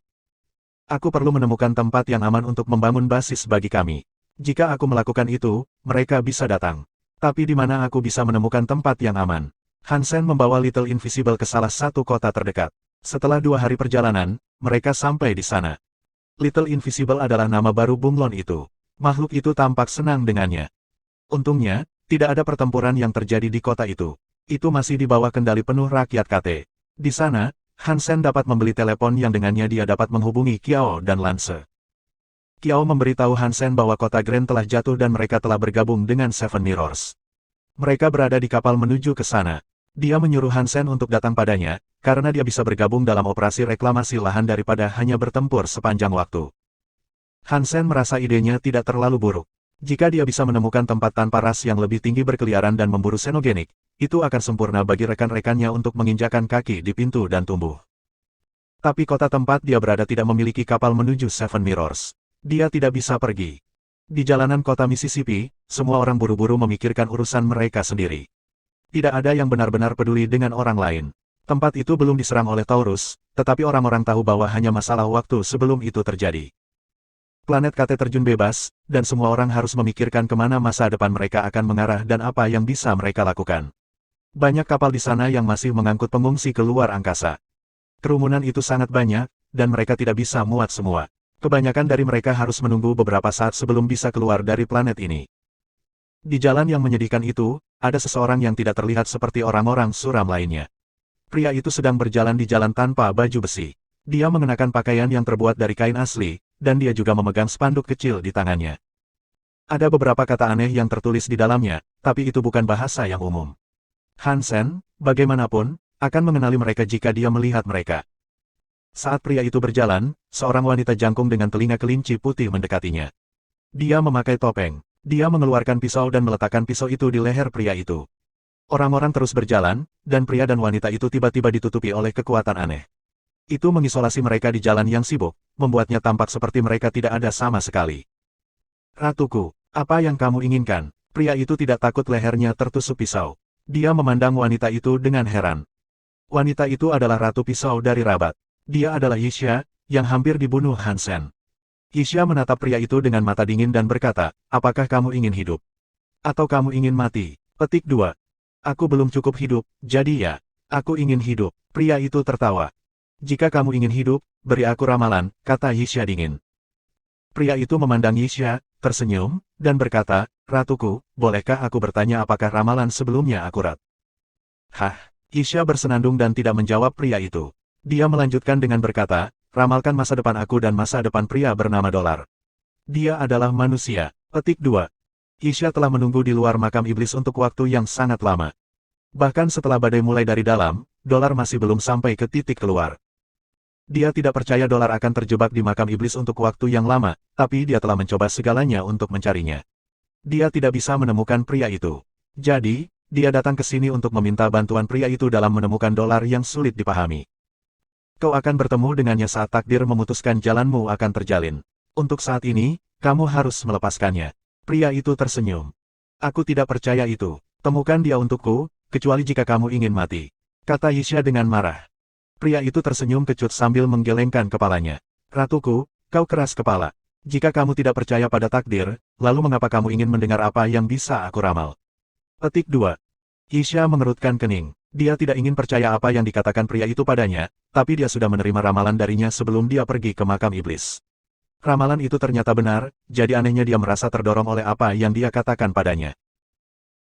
Aku perlu menemukan tempat yang aman untuk membangun basis bagi kami. Jika aku melakukan itu, mereka bisa datang. Tapi di mana aku bisa menemukan tempat yang aman? Hansen membawa Little Invisible ke salah satu kota terdekat. Setelah 2 hari perjalanan, mereka sampai di sana. Little Invisible adalah nama baru bunglon itu. Makhluk itu tampak senang dengannya. Untungnya, tidak ada pertempuran yang terjadi di kota itu. Itu masih di bawah kendali penuh rakyat KT. Di sana, Hansen dapat membeli telepon yang dengannya dia dapat menghubungi Qiao dan Lance. Qiao memberitahu Hansen bahwa kota Grand telah jatuh dan mereka telah bergabung dengan Seven Mirrors. Mereka berada di kapal menuju ke sana. Dia menyuruh Hansen untuk datang padanya, karena dia bisa bergabung dalam operasi reklamasi lahan daripada hanya bertempur sepanjang waktu. Hansen merasa idenya tidak terlalu buruk. Jika dia bisa menemukan tempat tanpa ras yang lebih tinggi berkeliaran dan memburu Xenogeneik, itu akan sempurna bagi rekan-rekannya untuk menginjakan kaki di pintu dan tumbuh. Tapi kota tempat dia berada tidak memiliki kapal menuju Seven Mirrors. Dia tidak bisa pergi. Di jalanan kota Mississippi, semua orang buru-buru memikirkan urusan mereka sendiri. Tidak ada yang benar-benar peduli dengan orang lain. Tempat itu belum diserang oleh Taurus, tetapi orang-orang tahu bahwa hanya masalah waktu sebelum itu terjadi. Planet KT terjun bebas, dan semua orang harus memikirkan kemana masa depan mereka akan mengarah dan apa yang bisa mereka lakukan. Banyak kapal di sana yang masih mengangkut pengungsi ke luar angkasa. Kerumunan itu sangat banyak, dan mereka tidak bisa muat semua. Kebanyakan dari mereka harus menunggu beberapa saat sebelum bisa keluar dari planet ini. Di jalan yang menyedihkan itu, ada seseorang yang tidak terlihat seperti orang-orang suram lainnya. Pria itu sedang berjalan di jalan tanpa baju besi. Dia mengenakan pakaian yang terbuat dari kain asli, dan dia juga memegang spanduk kecil di tangannya. Ada beberapa kata aneh yang tertulis di dalamnya, tapi itu bukan bahasa yang umum. Hansen, bagaimanapun, akan mengenali mereka jika dia melihat mereka. Saat pria itu berjalan, seorang wanita jangkung dengan telinga kelinci putih mendekatinya. Dia memakai topeng. Dia mengeluarkan pisau dan meletakkan pisau itu di leher pria itu. Orang-orang terus berjalan, dan pria dan wanita itu tiba-tiba ditutupi oleh kekuatan aneh. Itu mengisolasi mereka di jalan yang sibuk, membuatnya tampak seperti mereka tidak ada sama sekali. Ratuku, apa yang kamu inginkan? Pria itu tidak takut lehernya tertusuk pisau. Dia memandang wanita itu dengan heran. Wanita itu adalah Ratu Pisau dari Rabat. Dia adalah Yixia, yang hampir dibunuh Hansen. Yixia menatap pria itu dengan mata dingin dan berkata, apakah kamu ingin hidup? Atau kamu ingin mati? Petik 2. Aku belum cukup hidup, jadi ya. Aku ingin hidup. Pria itu tertawa. Jika kamu ingin hidup, beri aku ramalan, kata Yixia dingin. Pria itu memandang Yixia, tersenyum, dan berkata, Ratuku, bolehkah aku bertanya apakah ramalan sebelumnya akurat? Hah? Yixia bersenandung dan tidak menjawab pria itu. Dia melanjutkan dengan berkata, ramalkan masa depan aku dan masa depan pria bernama Dolar. Dia adalah manusia. Petik 2. Yixia telah menunggu di luar makam iblis untuk waktu yang sangat lama. Bahkan setelah badai mulai dari dalam, Dolar masih belum sampai ke titik keluar. Dia tidak percaya Dolar akan terjebak di makam iblis untuk waktu yang lama, tapi dia telah mencoba segalanya untuk mencarinya. Dia tidak bisa menemukan pria itu. Jadi, dia datang ke sini untuk meminta bantuan pria itu dalam menemukan Dolar yang sulit dipahami. Kau akan bertemu dengannya saat takdir memutuskan jalanmu akan terjalin. Untuk saat ini, kamu harus melepaskannya. Pria itu tersenyum. Aku tidak percaya itu. Temukan dia untukku, kecuali jika kamu ingin mati. Kata Yixia dengan marah. Pria itu tersenyum kecut sambil menggelengkan kepalanya. Ratuku, kau keras kepala. Jika kamu tidak percaya pada takdir, lalu mengapa kamu ingin mendengar apa yang bisa aku ramal? Petik 2. Yixia mengerutkan kening. Dia tidak ingin percaya apa yang dikatakan pria itu padanya, tapi dia sudah menerima ramalan darinya sebelum dia pergi ke makam iblis. Ramalan itu ternyata benar, jadi anehnya dia merasa terdorong oleh apa yang dia katakan padanya.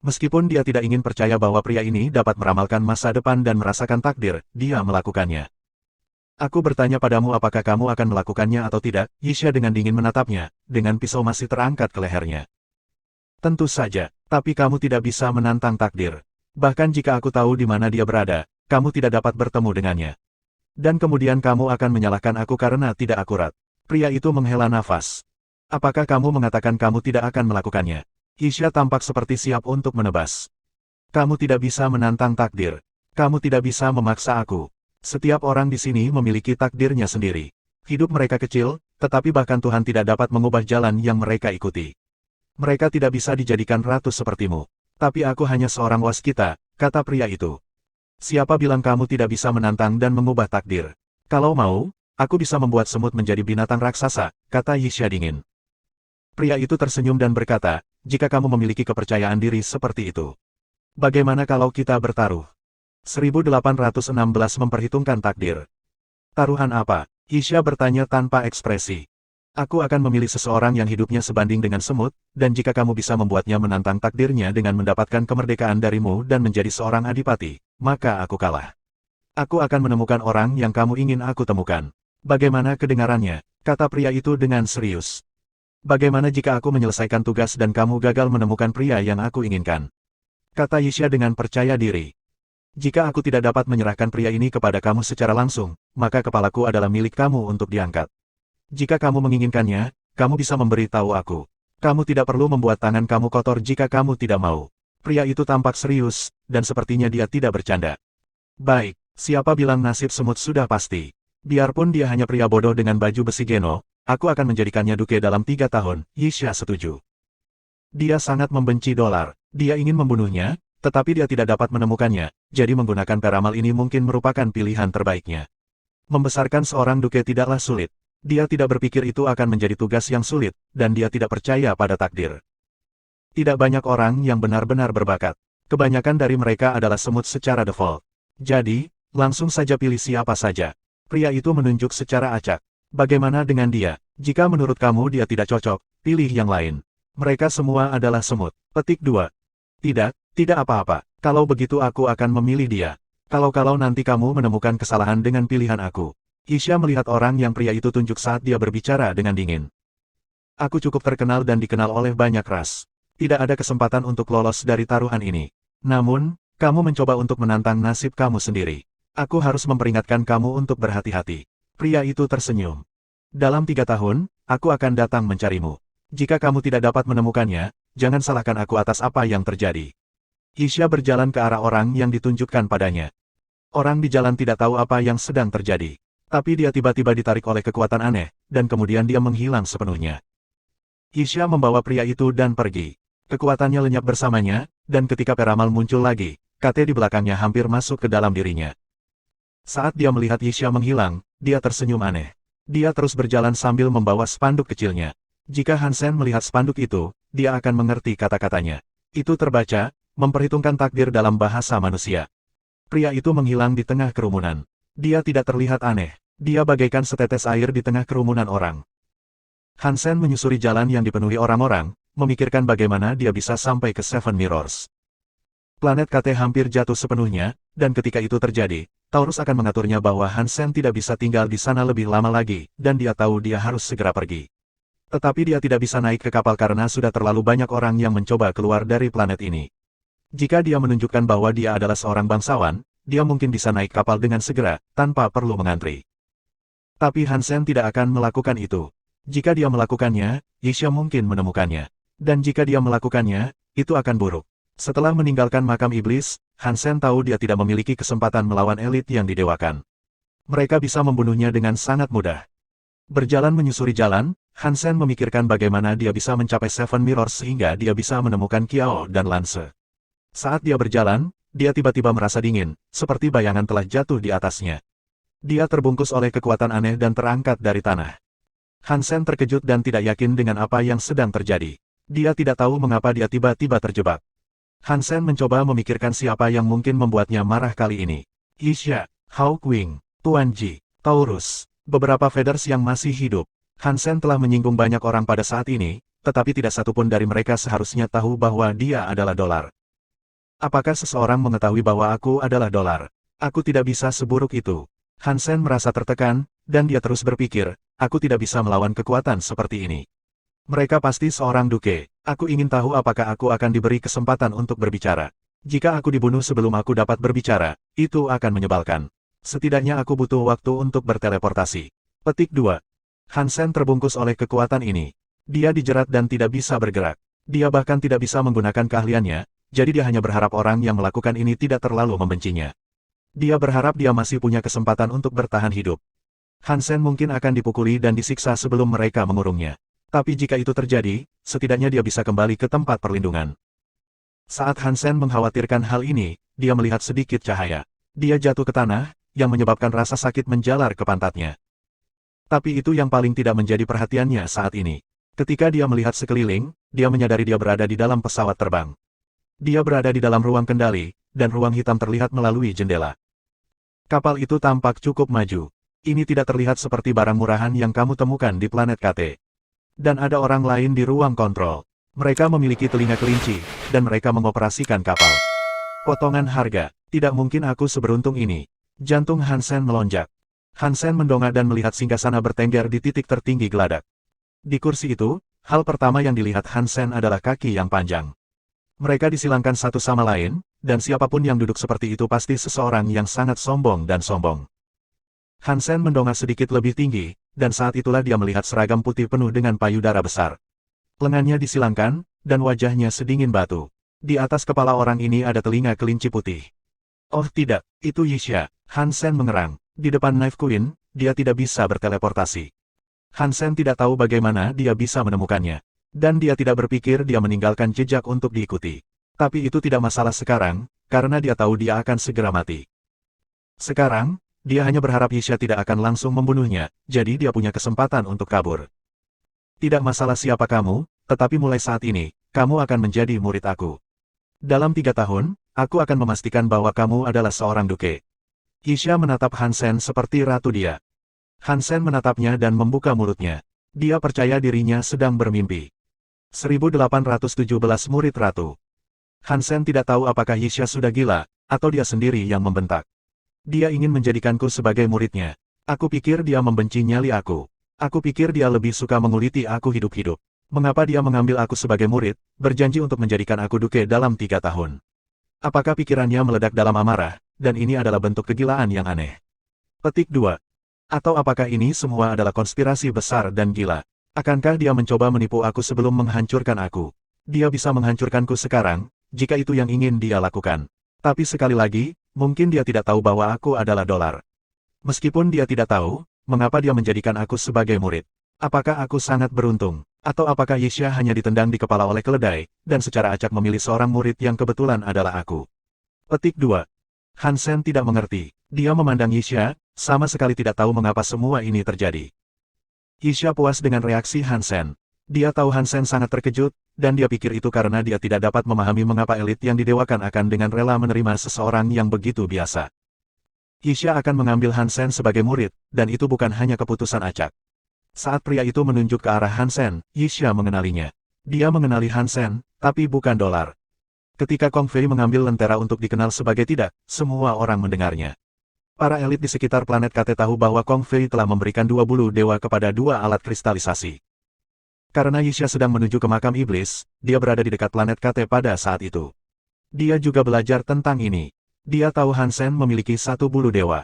Meskipun dia tidak ingin percaya bahwa pria ini dapat meramalkan masa depan dan merasakan takdir, dia melakukannya. Aku bertanya padamu apakah kamu akan melakukannya atau tidak, Yixia dengan dingin menatapnya, dengan pisau masih terangkat ke lehernya. Tentu saja, tapi kamu tidak bisa menantang takdir. Bahkan jika aku tahu di mana dia berada, kamu tidak dapat bertemu dengannya. Dan kemudian kamu akan menyalahkan aku karena tidak akurat. Pria itu menghela nafas. Apakah kamu mengatakan kamu tidak akan melakukannya? Yixia tampak seperti siap untuk menebas. Kamu tidak bisa menantang takdir. Kamu tidak bisa memaksa aku. Setiap orang di sini memiliki takdirnya sendiri. Hidup mereka kecil, tetapi bahkan Tuhan tidak dapat mengubah jalan yang mereka ikuti. Mereka tidak bisa dijadikan ratu sepertimu. Tapi aku hanya seorang waskita, kata pria itu. Siapa bilang kamu tidak bisa menantang dan mengubah takdir? Kalau mau, aku bisa membuat semut menjadi binatang raksasa, kata Yixia dingin. Pria itu tersenyum dan berkata, jika kamu memiliki kepercayaan diri seperti itu. Bagaimana kalau kita bertaruh? 1816 memperhitungkan takdir. Taruhan apa? Yixia bertanya tanpa ekspresi. Aku akan memilih seseorang yang hidupnya sebanding dengan semut, dan jika kamu bisa membuatnya menantang takdirnya dengan mendapatkan kemerdekaan darimu dan menjadi seorang adipati, maka aku kalah. Aku akan menemukan orang yang kamu ingin aku temukan. Bagaimana kedengarannya? Kata pria itu dengan serius. Bagaimana jika aku menyelesaikan tugas dan kamu gagal menemukan pria yang aku inginkan? Kata Yixia dengan percaya diri. Jika aku tidak dapat menyerahkan pria ini kepada kamu secara langsung, maka kepalaku adalah milik kamu untuk diangkat. Jika kamu menginginkannya, kamu bisa memberitahu aku. Kamu tidak perlu membuat tangan kamu kotor jika kamu tidak mau. Pria itu tampak serius, dan sepertinya dia tidak bercanda. Baik, siapa bilang nasib semut sudah pasti? Biarpun dia hanya pria bodoh dengan baju besi Geno, aku akan menjadikannya duke dalam 3 tahun, Yixia setuju. Dia sangat membenci Dolar. Dia ingin membunuhnya, tetapi dia tidak dapat menemukannya, jadi menggunakan peramal ini mungkin merupakan pilihan terbaiknya. Membesarkan seorang duke tidaklah sulit. Dia tidak berpikir itu akan menjadi tugas yang sulit, dan dia tidak percaya pada takdir. Tidak banyak orang yang benar-benar berbakat. Kebanyakan dari mereka adalah semut secara default. Jadi, langsung saja pilih siapa saja. Pria itu menunjuk secara acak. Bagaimana dengan dia? Jika menurut kamu dia tidak cocok, pilih yang lain. Mereka semua adalah semut. Petik 2. Tidak apa-apa. Kalau begitu aku akan memilih dia. Kalau nanti kamu menemukan kesalahan dengan pilihan aku. Yixia melihat orang yang pria itu tunjuk saat dia berbicara dengan dingin. Aku cukup terkenal dan dikenal oleh banyak ras. Tidak ada kesempatan untuk lolos dari taruhan ini. Namun, kamu mencoba untuk menantang nasib kamu sendiri. Aku harus memperingatkan kamu untuk berhati-hati. Pria itu tersenyum. Dalam 3 tahun, aku akan datang mencarimu. Jika kamu tidak dapat menemukannya, jangan salahkan aku atas apa yang terjadi. Yixia berjalan ke arah orang yang ditunjukkan padanya. Orang di jalan tidak tahu apa yang sedang terjadi. Tapi dia tiba-tiba ditarik oleh kekuatan aneh, dan kemudian dia menghilang sepenuhnya. Yixia membawa pria itu dan pergi. Kekuatannya lenyap bersamanya, dan ketika peramal muncul lagi, KT di belakangnya hampir masuk ke dalam dirinya. Saat dia melihat Yixia menghilang, dia tersenyum aneh. Dia terus berjalan sambil membawa spanduk kecilnya. Jika Hansen melihat spanduk itu, dia akan mengerti kata-katanya. Itu terbaca, memperhitungkan takdir dalam bahasa manusia. Pria itu menghilang di tengah kerumunan. Dia tidak terlihat aneh. Dia bagaikan setetes air di tengah kerumunan orang. Hansen menyusuri jalan yang dipenuhi orang-orang, memikirkan bagaimana dia bisa sampai ke Seven Mirrors. Planet KT hampir jatuh sepenuhnya, dan ketika itu terjadi, Taurus akan mengaturnya bahwa Hansen tidak bisa tinggal di sana lebih lama lagi, dan dia tahu dia harus segera pergi. Tetapi dia tidak bisa naik ke kapal karena sudah terlalu banyak orang yang mencoba keluar dari planet ini. Jika dia menunjukkan bahwa dia adalah seorang bangsawan, dia mungkin bisa naik kapal dengan segera, tanpa perlu mengantri. Tapi Hansen tidak akan melakukan itu. Jika dia melakukannya, Yisha mungkin menemukannya. Dan jika dia melakukannya, itu akan buruk. Setelah meninggalkan makam iblis, Hansen tahu dia tidak memiliki kesempatan melawan elit yang didewakan. Mereka bisa membunuhnya dengan sangat mudah. Berjalan menyusuri jalan, Hansen memikirkan bagaimana dia bisa mencapai Seven Mirrors sehingga dia bisa menemukan Kiao dan Lance. Saat dia berjalan, dia tiba-tiba merasa dingin, seperti bayangan telah jatuh di atasnya. Dia terbungkus oleh kekuatan aneh dan terangkat dari tanah. Hansen terkejut dan tidak yakin dengan apa yang sedang terjadi. Dia tidak tahu mengapa dia tiba-tiba terjebak. Hansen mencoba memikirkan siapa yang mungkin membuatnya marah kali ini. Yisha, Hawkwing, Tuan Ji, Taurus, beberapa Feathers yang masih hidup. Hansen telah menyinggung banyak orang pada saat ini, tetapi tidak satupun dari mereka seharusnya tahu bahwa dia adalah dolar. Apakah seseorang mengetahui bahwa aku adalah dolar? Aku tidak bisa seburuk itu. Hansen merasa tertekan, dan dia terus berpikir, aku tidak bisa melawan kekuatan seperti ini. Mereka pasti seorang duke. Aku ingin tahu apakah aku akan diberi kesempatan untuk berbicara. Jika aku dibunuh sebelum aku dapat berbicara, itu akan menyebalkan. Setidaknya aku butuh waktu untuk berteleportasi. Petik 2. Hansen terbungkus oleh kekuatan ini. Dia dijerat dan tidak bisa bergerak. Dia bahkan tidak bisa menggunakan keahliannya, jadi dia hanya berharap orang yang melakukan ini tidak terlalu membencinya. Dia berharap dia masih punya kesempatan untuk bertahan hidup. Hansen mungkin akan dipukuli dan disiksa sebelum mereka mengurungnya. Tapi jika itu terjadi, setidaknya dia bisa kembali ke tempat perlindungan. Saat Hansen mengkhawatirkan hal ini, dia melihat sedikit cahaya. Dia jatuh ke tanah, yang menyebabkan rasa sakit menjalar ke pantatnya. Tapi itu yang paling tidak menjadi perhatiannya saat ini. Ketika dia melihat sekeliling, dia menyadari dia berada di dalam pesawat terbang. Dia berada di dalam ruang kendali, dan ruang hitam terlihat melalui jendela. Kapal itu tampak cukup maju. Ini tidak terlihat seperti barang murahan yang kamu temukan di planet KT. Dan ada orang lain di ruang kontrol. Mereka memiliki telinga kelinci, dan mereka mengoperasikan kapal. Potongan harga. Tidak mungkin aku seberuntung ini. Jantung Hansen melonjak. Hansen mendongak dan melihat singgasana bertengger di titik tertinggi geladak. Di kursi itu, hal pertama yang dilihat Hansen adalah kaki yang panjang. Mereka disilangkan satu sama lain, dan siapapun yang duduk seperti itu pasti seseorang yang sangat sombong dan sombong. Hansen mendongak sedikit lebih tinggi, dan saat itulah dia melihat seragam putih penuh dengan payudara besar. Lengannya disilangkan, dan wajahnya sedingin batu. Di atas kepala orang ini ada telinga kelinci putih. Oh tidak, itu Yisha. Hansen mengerang. Di depan Knife Queen, dia tidak bisa berteleportasi. Hansen tidak tahu bagaimana dia bisa menemukannya. Dan dia tidak berpikir dia meninggalkan jejak untuk diikuti. Tapi itu tidak masalah sekarang, karena dia tahu dia akan segera mati. Sekarang, dia hanya berharap Yisha tidak akan langsung membunuhnya, jadi dia punya kesempatan untuk kabur. Tidak masalah siapa kamu, tetapi mulai saat ini, kamu akan menjadi murid aku. Dalam 3 tahun, aku akan memastikan bahwa kamu adalah seorang duke. Yisha menatap Hansen seperti ratu dia. Hansen menatapnya dan membuka mulutnya. Dia percaya dirinya sedang bermimpi. 1817 murid ratu. Hansen tidak tahu apakah Yisha sudah gila, atau dia sendiri yang membentak. Dia ingin menjadikanku sebagai muridnya. Aku pikir dia membenci nyali aku. Aku pikir dia lebih suka menguliti aku hidup-hidup. Mengapa dia mengambil aku sebagai murid, berjanji untuk menjadikan aku duke dalam 3 tahun? Apakah pikirannya meledak dalam amarah, dan ini adalah bentuk kegilaan yang aneh? Petik 2. Atau apakah ini semua adalah konspirasi besar dan gila? Akankah dia mencoba menipu aku sebelum menghancurkan aku? Dia bisa menghancurkanku sekarang, jika itu yang ingin dia lakukan. Tapi sekali lagi, mungkin dia tidak tahu bahwa aku adalah dolar. Meskipun dia tidak tahu, mengapa dia menjadikan aku sebagai murid? Apakah aku sangat beruntung? Atau apakah Yisha hanya ditendang di kepala oleh keledai, dan secara acak memilih seorang murid yang kebetulan adalah aku? Petik 2. Hansen tidak mengerti. Dia memandang Yisha, sama sekali tidak tahu mengapa semua ini terjadi. Yisha puas dengan reaksi Hansen. Dia tahu Hansen sangat terkejut, dan dia pikir itu karena dia tidak dapat memahami mengapa elit yang didewakan akan dengan rela menerima seseorang yang begitu biasa. Yixia akan mengambil Hansen sebagai murid, dan itu bukan hanya keputusan acak. Saat pria itu menunjuk ke arah Hansen, Yixia mengenalinya. Dia mengenali Hansen, tapi bukan dolar. Ketika Kong Fei mengambil lentera untuk dikenal sebagai tidak, semua orang mendengarnya. Para elit di sekitar planet KT tahu bahwa Kong Fei telah memberikan 2 bulu dewa kepada 2 alat kristalisasi. Karena Yixia sedang menuju ke makam iblis, dia berada di dekat planet KT pada saat itu. Dia juga belajar tentang ini. Dia tahu Hansen memiliki 1 bulu dewa.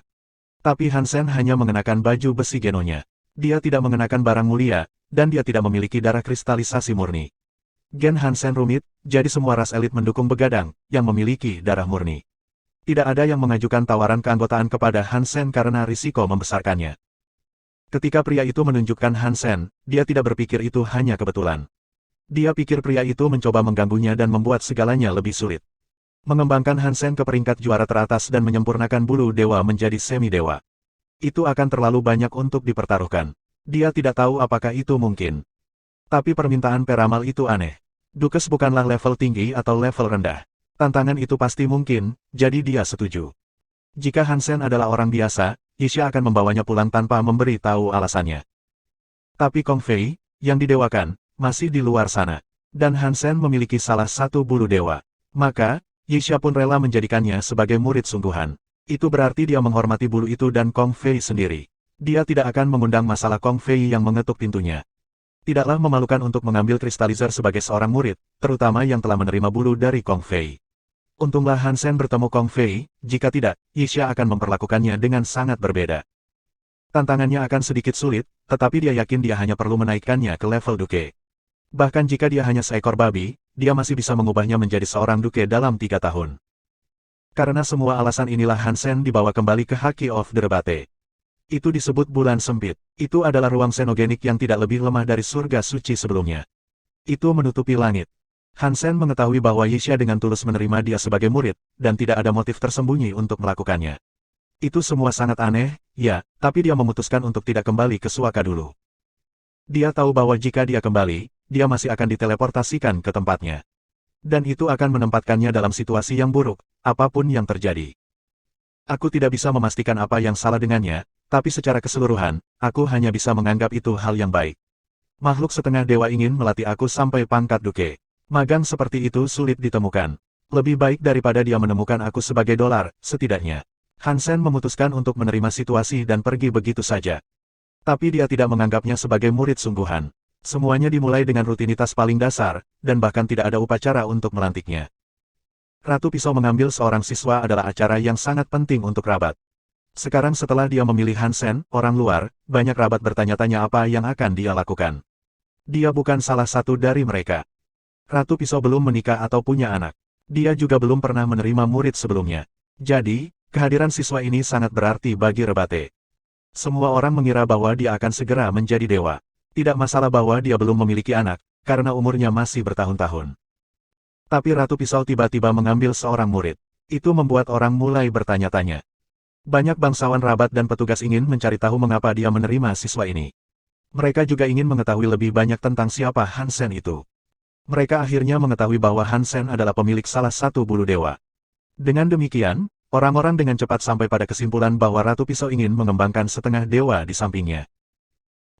Tapi Hansen hanya mengenakan baju besi genonya. Dia tidak mengenakan barang mulia, dan dia tidak memiliki darah kristalisasi murni. Gen Hansen rumit, jadi semua ras elit mendukung begadang, yang memiliki darah murni. Tidak ada yang mengajukan tawaran keanggotaan kepada Hansen karena risiko membesarkannya. Ketika pria itu menunjukkan Hansen, dia tidak berpikir itu hanya kebetulan. Dia pikir pria itu mencoba mengganggunya dan membuat segalanya lebih sulit. Mengembangkan Hansen ke peringkat juara teratas dan menyempurnakan bulu dewa menjadi semi-dewa. Itu akan terlalu banyak untuk dipertaruhkan. Dia tidak tahu apakah itu mungkin. Tapi permintaan peramal itu aneh. Dukes bukanlah level tinggi atau level rendah. Tantangan itu pasti mungkin, jadi dia setuju. Jika Hansen adalah orang biasa, Yixia akan membawanya pulang tanpa memberi tahu alasannya. Tapi Kong Fei, yang didewakan, masih di luar sana. Dan Hansen memiliki salah 1 bulu dewa. Maka, Yixia pun rela menjadikannya sebagai murid sungguhan. Itu berarti dia menghormati bulu itu dan Kong Fei sendiri. Dia tidak akan mengundang masalah Kong Fei yang mengetuk pintunya. Tidaklah memalukan untuk mengambil kristalizer sebagai seorang murid, terutama yang telah menerima bulu dari Kong Fei. Untunglah Hansen bertemu Kong Fei, jika tidak, Yixia akan memperlakukannya dengan sangat berbeda. Tantangannya akan sedikit sulit, tetapi dia yakin dia hanya perlu menaikkannya ke level duke. Bahkan jika dia hanya seekor babi, dia masih bisa mengubahnya menjadi seorang duke dalam 3 tahun. Karena semua alasan inilah Hansen dibawa kembali ke Haki of the Rebate. Itu disebut bulan sempit. Itu adalah ruang xenogenik yang tidak lebih lemah dari surga suci sebelumnya. Itu menutupi langit. Hansen mengetahui bahwa Yixia dengan tulus menerima dia sebagai murid, dan tidak ada motif tersembunyi untuk melakukannya. Itu semua sangat aneh, ya, tapi dia memutuskan untuk tidak kembali ke Suaka dulu. Dia tahu bahwa jika dia kembali, dia masih akan diteleportasikan ke tempatnya. Dan itu akan menempatkannya dalam situasi yang buruk, apapun yang terjadi. Aku tidak bisa memastikan apa yang salah dengannya, tapi secara keseluruhan, aku hanya bisa menganggap itu hal yang baik. Makhluk setengah dewa ingin melatih aku sampai pangkat duke. Magang seperti itu sulit ditemukan. Lebih baik daripada dia menemukan aku sebagai dolar, setidaknya. Hansen memutuskan untuk menerima situasi dan pergi begitu saja. Tapi dia tidak menganggapnya sebagai murid sungguhan. Semuanya dimulai dengan rutinitas paling dasar, dan bahkan tidak ada upacara untuk melantiknya. Ratu Pisau mengambil seorang siswa adalah acara yang sangat penting untuk rabat. Sekarang setelah dia memilih Hansen, orang luar, banyak rabat bertanya-tanya apa yang akan dia lakukan. Dia bukan salah satu dari mereka. Ratu Pisau belum menikah atau punya anak. Dia juga belum pernah menerima murid sebelumnya. Jadi, kehadiran siswa ini sangat berarti bagi Rebate. Semua orang mengira bahwa dia akan segera menjadi dewa. Tidak masalah bahwa dia belum memiliki anak, karena umurnya masih bertahun-tahun. Tapi Ratu Pisau tiba-tiba mengambil seorang murid. Itu membuat orang mulai bertanya-tanya. Banyak bangsawan rabat dan petugas ingin mencari tahu mengapa dia menerima siswa ini. Mereka juga ingin mengetahui lebih banyak tentang siapa Hansen itu. Mereka akhirnya mengetahui bahwa Hansen adalah pemilik salah satu bulu dewa. Dengan demikian, orang-orang dengan cepat sampai pada kesimpulan bahwa Ratu Pisau ingin mengembangkan setengah dewa di sampingnya.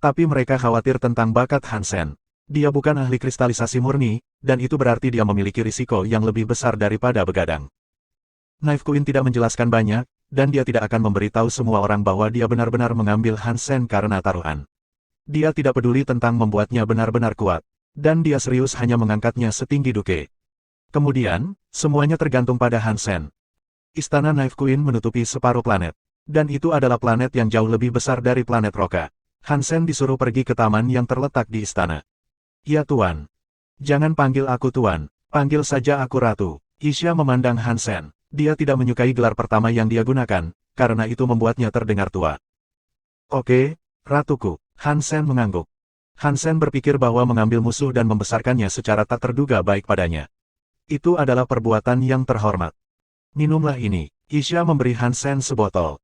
Tapi mereka khawatir tentang bakat Hansen. Dia bukan ahli kristalisasi murni, dan itu berarti dia memiliki risiko yang lebih besar daripada begadang. Knife Queen tidak menjelaskan banyak, dan dia tidak akan memberitahu semua orang bahwa dia benar-benar mengambil Hansen karena taruhan. Dia tidak peduli tentang membuatnya benar-benar kuat, dan dia serius hanya mengangkatnya setinggi duke. Kemudian, semuanya tergantung pada Hansen. Istana Knife Queen menutupi separuh planet, dan itu adalah planet yang jauh lebih besar dari planet Roka. Hansen disuruh pergi ke taman yang terletak di istana. Ya Tuan. Jangan panggil aku Tuan, panggil saja aku Ratu. Yixia memandang Hansen. Dia tidak menyukai gelar pertama yang dia gunakan, karena itu membuatnya terdengar tua. Oke, Ratuku. Hansen mengangguk. Hansen berpikir bahwa mengambil musuh dan membesarkannya secara tak terduga baik padanya. Itu adalah perbuatan yang terhormat. Minumlah ini. Yixia memberi Hansen sebotol.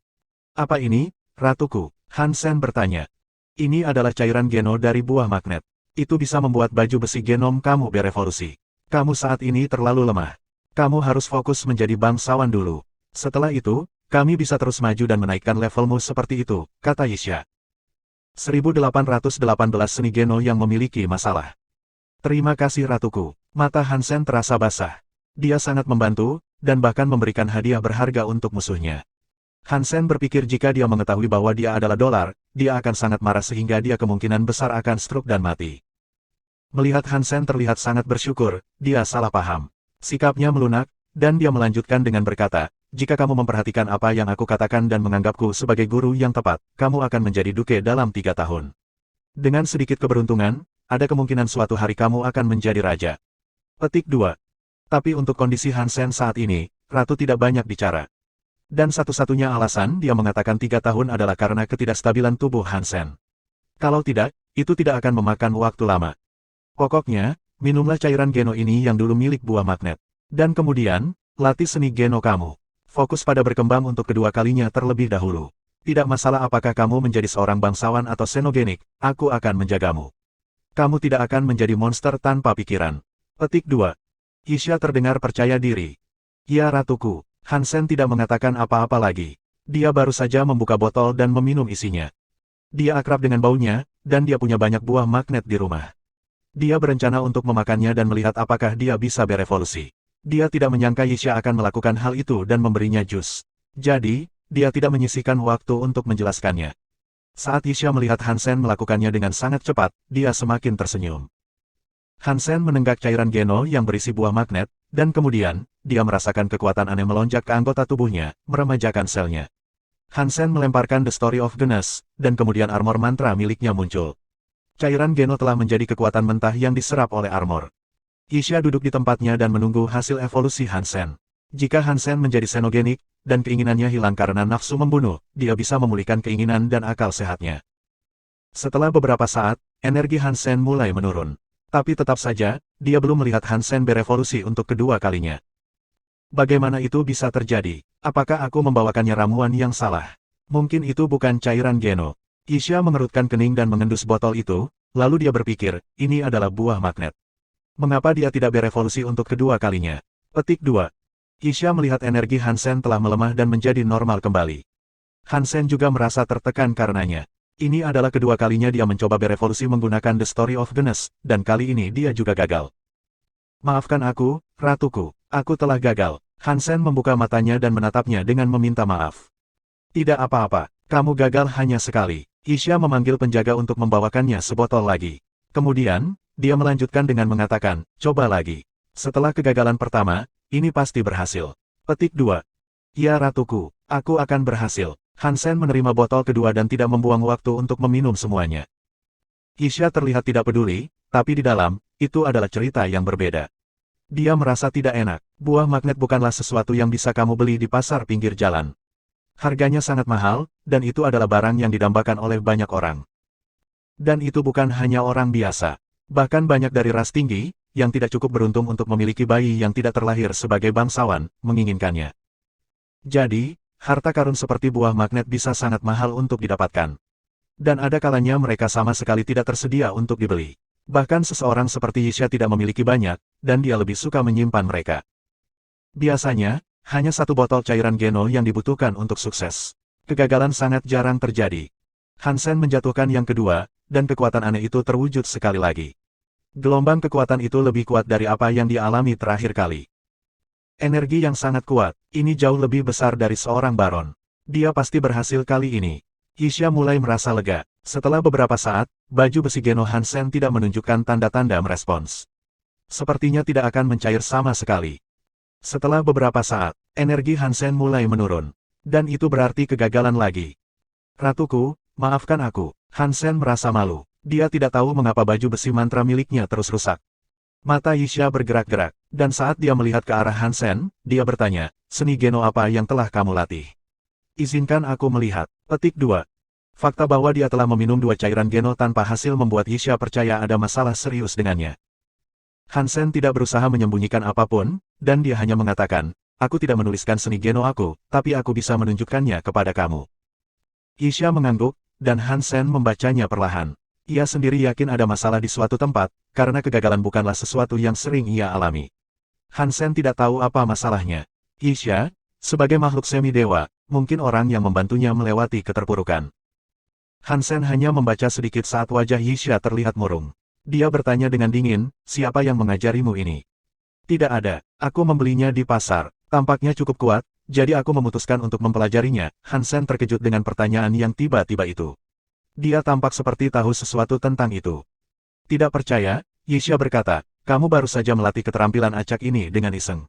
Apa ini, Ratuku? Hansen bertanya. Ini adalah cairan geno dari buah magnet. Itu bisa membuat baju besi genom kamu berevolusi. Kamu saat ini terlalu lemah. Kamu harus fokus menjadi bangsawan dulu. Setelah itu, kami bisa terus maju dan menaikkan levelmu seperti itu, kata Yixia. 1818 seni Geno yang memiliki masalah. Terima kasih ratuku. Mata Hansen terasa basah. Dia sangat membantu, dan bahkan memberikan hadiah berharga untuk musuhnya. Hansen berpikir jika dia mengetahui bahwa dia adalah dolar, dia akan sangat marah sehingga dia kemungkinan besar akan stroke dan mati. Melihat Hansen terlihat sangat bersyukur, dia salah paham. Sikapnya melunak, dan dia melanjutkan dengan berkata, jika kamu memperhatikan apa yang aku katakan dan menganggapku sebagai guru yang tepat, kamu akan menjadi duke dalam 3 tahun. Dengan sedikit keberuntungan, ada kemungkinan suatu hari kamu akan menjadi raja. Petik 2. Tapi untuk kondisi Hansen saat ini, Ratu tidak banyak bicara. Dan satu-satunya alasan dia mengatakan 3 tahun adalah karena ketidakstabilan tubuh Hansen. Kalau tidak, itu tidak akan memakan waktu lama. Pokoknya, minumlah cairan Geno ini yang dulu milik buah magnet. Dan kemudian, latih seni Geno kamu. Fokus pada berkembang untuk kedua kalinya terlebih dahulu. Tidak masalah apakah kamu menjadi seorang bangsawan atau xenogenik, aku akan menjagamu. Kamu tidak akan menjadi monster tanpa pikiran. Petik 2. Yixia terdengar percaya diri. Ya ratuku, Hansen tidak mengatakan apa-apa lagi. Dia baru saja membuka botol dan meminum isinya. Dia akrab dengan baunya, dan dia punya banyak buah magnet di rumah. Dia berencana untuk memakannya dan melihat apakah dia bisa berevolusi. Dia tidak menyangka Yixia akan melakukan hal itu dan memberinya jus. Jadi, dia tidak menyisihkan waktu untuk menjelaskannya. Saat Yixia melihat Hansen melakukannya dengan sangat cepat, dia semakin tersenyum. Hansen menenggak cairan Geno yang berisi buah magnet, dan kemudian, dia merasakan kekuatan aneh melonjak ke anggota tubuhnya, meremajakan selnya. Hansen melemparkan The Story of Genes, dan kemudian armor mantra miliknya muncul. Cairan Geno telah menjadi kekuatan mentah yang diserap oleh armor. Yixia duduk di tempatnya dan menunggu hasil evolusi Hansen. Jika Hansen menjadi xenogenik, dan keinginannya hilang karena nafsu membunuh, dia bisa memulihkan keinginan dan akal sehatnya. Setelah beberapa saat, energi Hansen mulai menurun. Tapi tetap saja, dia belum melihat Hansen berevolusi untuk kedua kalinya. Bagaimana itu bisa terjadi? Apakah aku membawakannya ramuan yang salah? Mungkin itu bukan cairan Geno. Yixia mengerutkan kening dan mengendus botol itu, lalu dia berpikir, ini adalah buah magnet. Mengapa dia tidak berevolusi untuk kedua kalinya? Petik 2. Yixia melihat energi Hansen telah melemah dan menjadi normal kembali. Hansen juga merasa tertekan karenanya. Ini adalah kedua kalinya dia mencoba berevolusi menggunakan The Story of Genes, dan kali ini dia juga gagal. Maafkan aku, ratuku, aku telah gagal. Hansen membuka matanya dan menatapnya dengan meminta maaf. Tidak apa-apa, kamu gagal hanya sekali. Yixia memanggil penjaga untuk membawakannya sebotol lagi. Kemudian, dia melanjutkan dengan mengatakan, coba lagi. Setelah kegagalan pertama, ini pasti berhasil. Petik 2. Ya ratuku, aku akan berhasil. Hansen menerima botol kedua dan tidak membuang waktu untuk meminum semuanya. Yixia terlihat tidak peduli, tapi di dalam, itu adalah cerita yang berbeda. Dia merasa tidak enak. Buah magnet bukanlah sesuatu yang bisa kamu beli di pasar pinggir jalan. Harganya sangat mahal, dan itu adalah barang yang didambakan oleh banyak orang. Dan itu bukan hanya orang biasa. Bahkan banyak dari ras tinggi, yang tidak cukup beruntung untuk memiliki bayi yang tidak terlahir sebagai bangsawan, menginginkannya. Jadi, harta karun seperti buah magnet bisa sangat mahal untuk didapatkan. Dan ada kalanya mereka sama sekali tidak tersedia untuk dibeli. Bahkan seseorang seperti Yixia tidak memiliki banyak, dan dia lebih suka menyimpan mereka. Biasanya, hanya satu botol cairan Geno yang dibutuhkan untuk sukses. Kegagalan sangat jarang terjadi. Hansen menjatuhkan yang kedua, dan kekuatan aneh itu terwujud sekali lagi. Gelombang kekuatan itu lebih kuat dari apa yang dia alami terakhir kali. Energi yang sangat kuat, ini jauh lebih besar dari seorang baron. Dia pasti berhasil kali ini. Yixia mulai merasa lega. Setelah beberapa saat, baju besi Geno Hansen tidak menunjukkan tanda-tanda merespons. Sepertinya tidak akan mencair sama sekali. Setelah beberapa saat, energi Hansen mulai menurun. Dan itu berarti kegagalan lagi. Ratuku, maafkan aku. Hansen merasa malu. Dia tidak tahu mengapa baju besi mantra miliknya terus rusak. Mata Yixia bergerak-gerak, dan saat dia melihat ke arah Hansen, dia bertanya, seni Geno apa yang telah kamu latih? Izinkan aku melihat. Petik 2. Fakta bahwa dia telah meminum 2 cairan Geno tanpa hasil membuat Yixia percaya ada masalah serius dengannya. Hansen tidak berusaha menyembunyikan apapun, dan dia hanya mengatakan, aku tidak menuliskan seni Geno aku, tapi aku bisa menunjukkannya kepada kamu. Yixia mengangguk, dan Hansen membacanya perlahan. Ia sendiri yakin ada masalah di suatu tempat, karena kegagalan bukanlah sesuatu yang sering ia alami. Han Sen tidak tahu apa masalahnya. Yixia, sebagai makhluk semi-dewa, mungkin orang yang membantunya melewati keterpurukan. Han Sen hanya membaca sedikit saat wajah Yixia terlihat murung. Dia bertanya dengan dingin, siapa yang mengajarimu ini? Tidak ada, aku membelinya di pasar, tampaknya cukup kuat, jadi aku memutuskan untuk mempelajarinya. Han Sen terkejut dengan pertanyaan yang tiba-tiba itu. Dia tampak seperti tahu sesuatu tentang itu. Tidak percaya, Yixia berkata, kamu baru saja melatih keterampilan acak ini dengan iseng.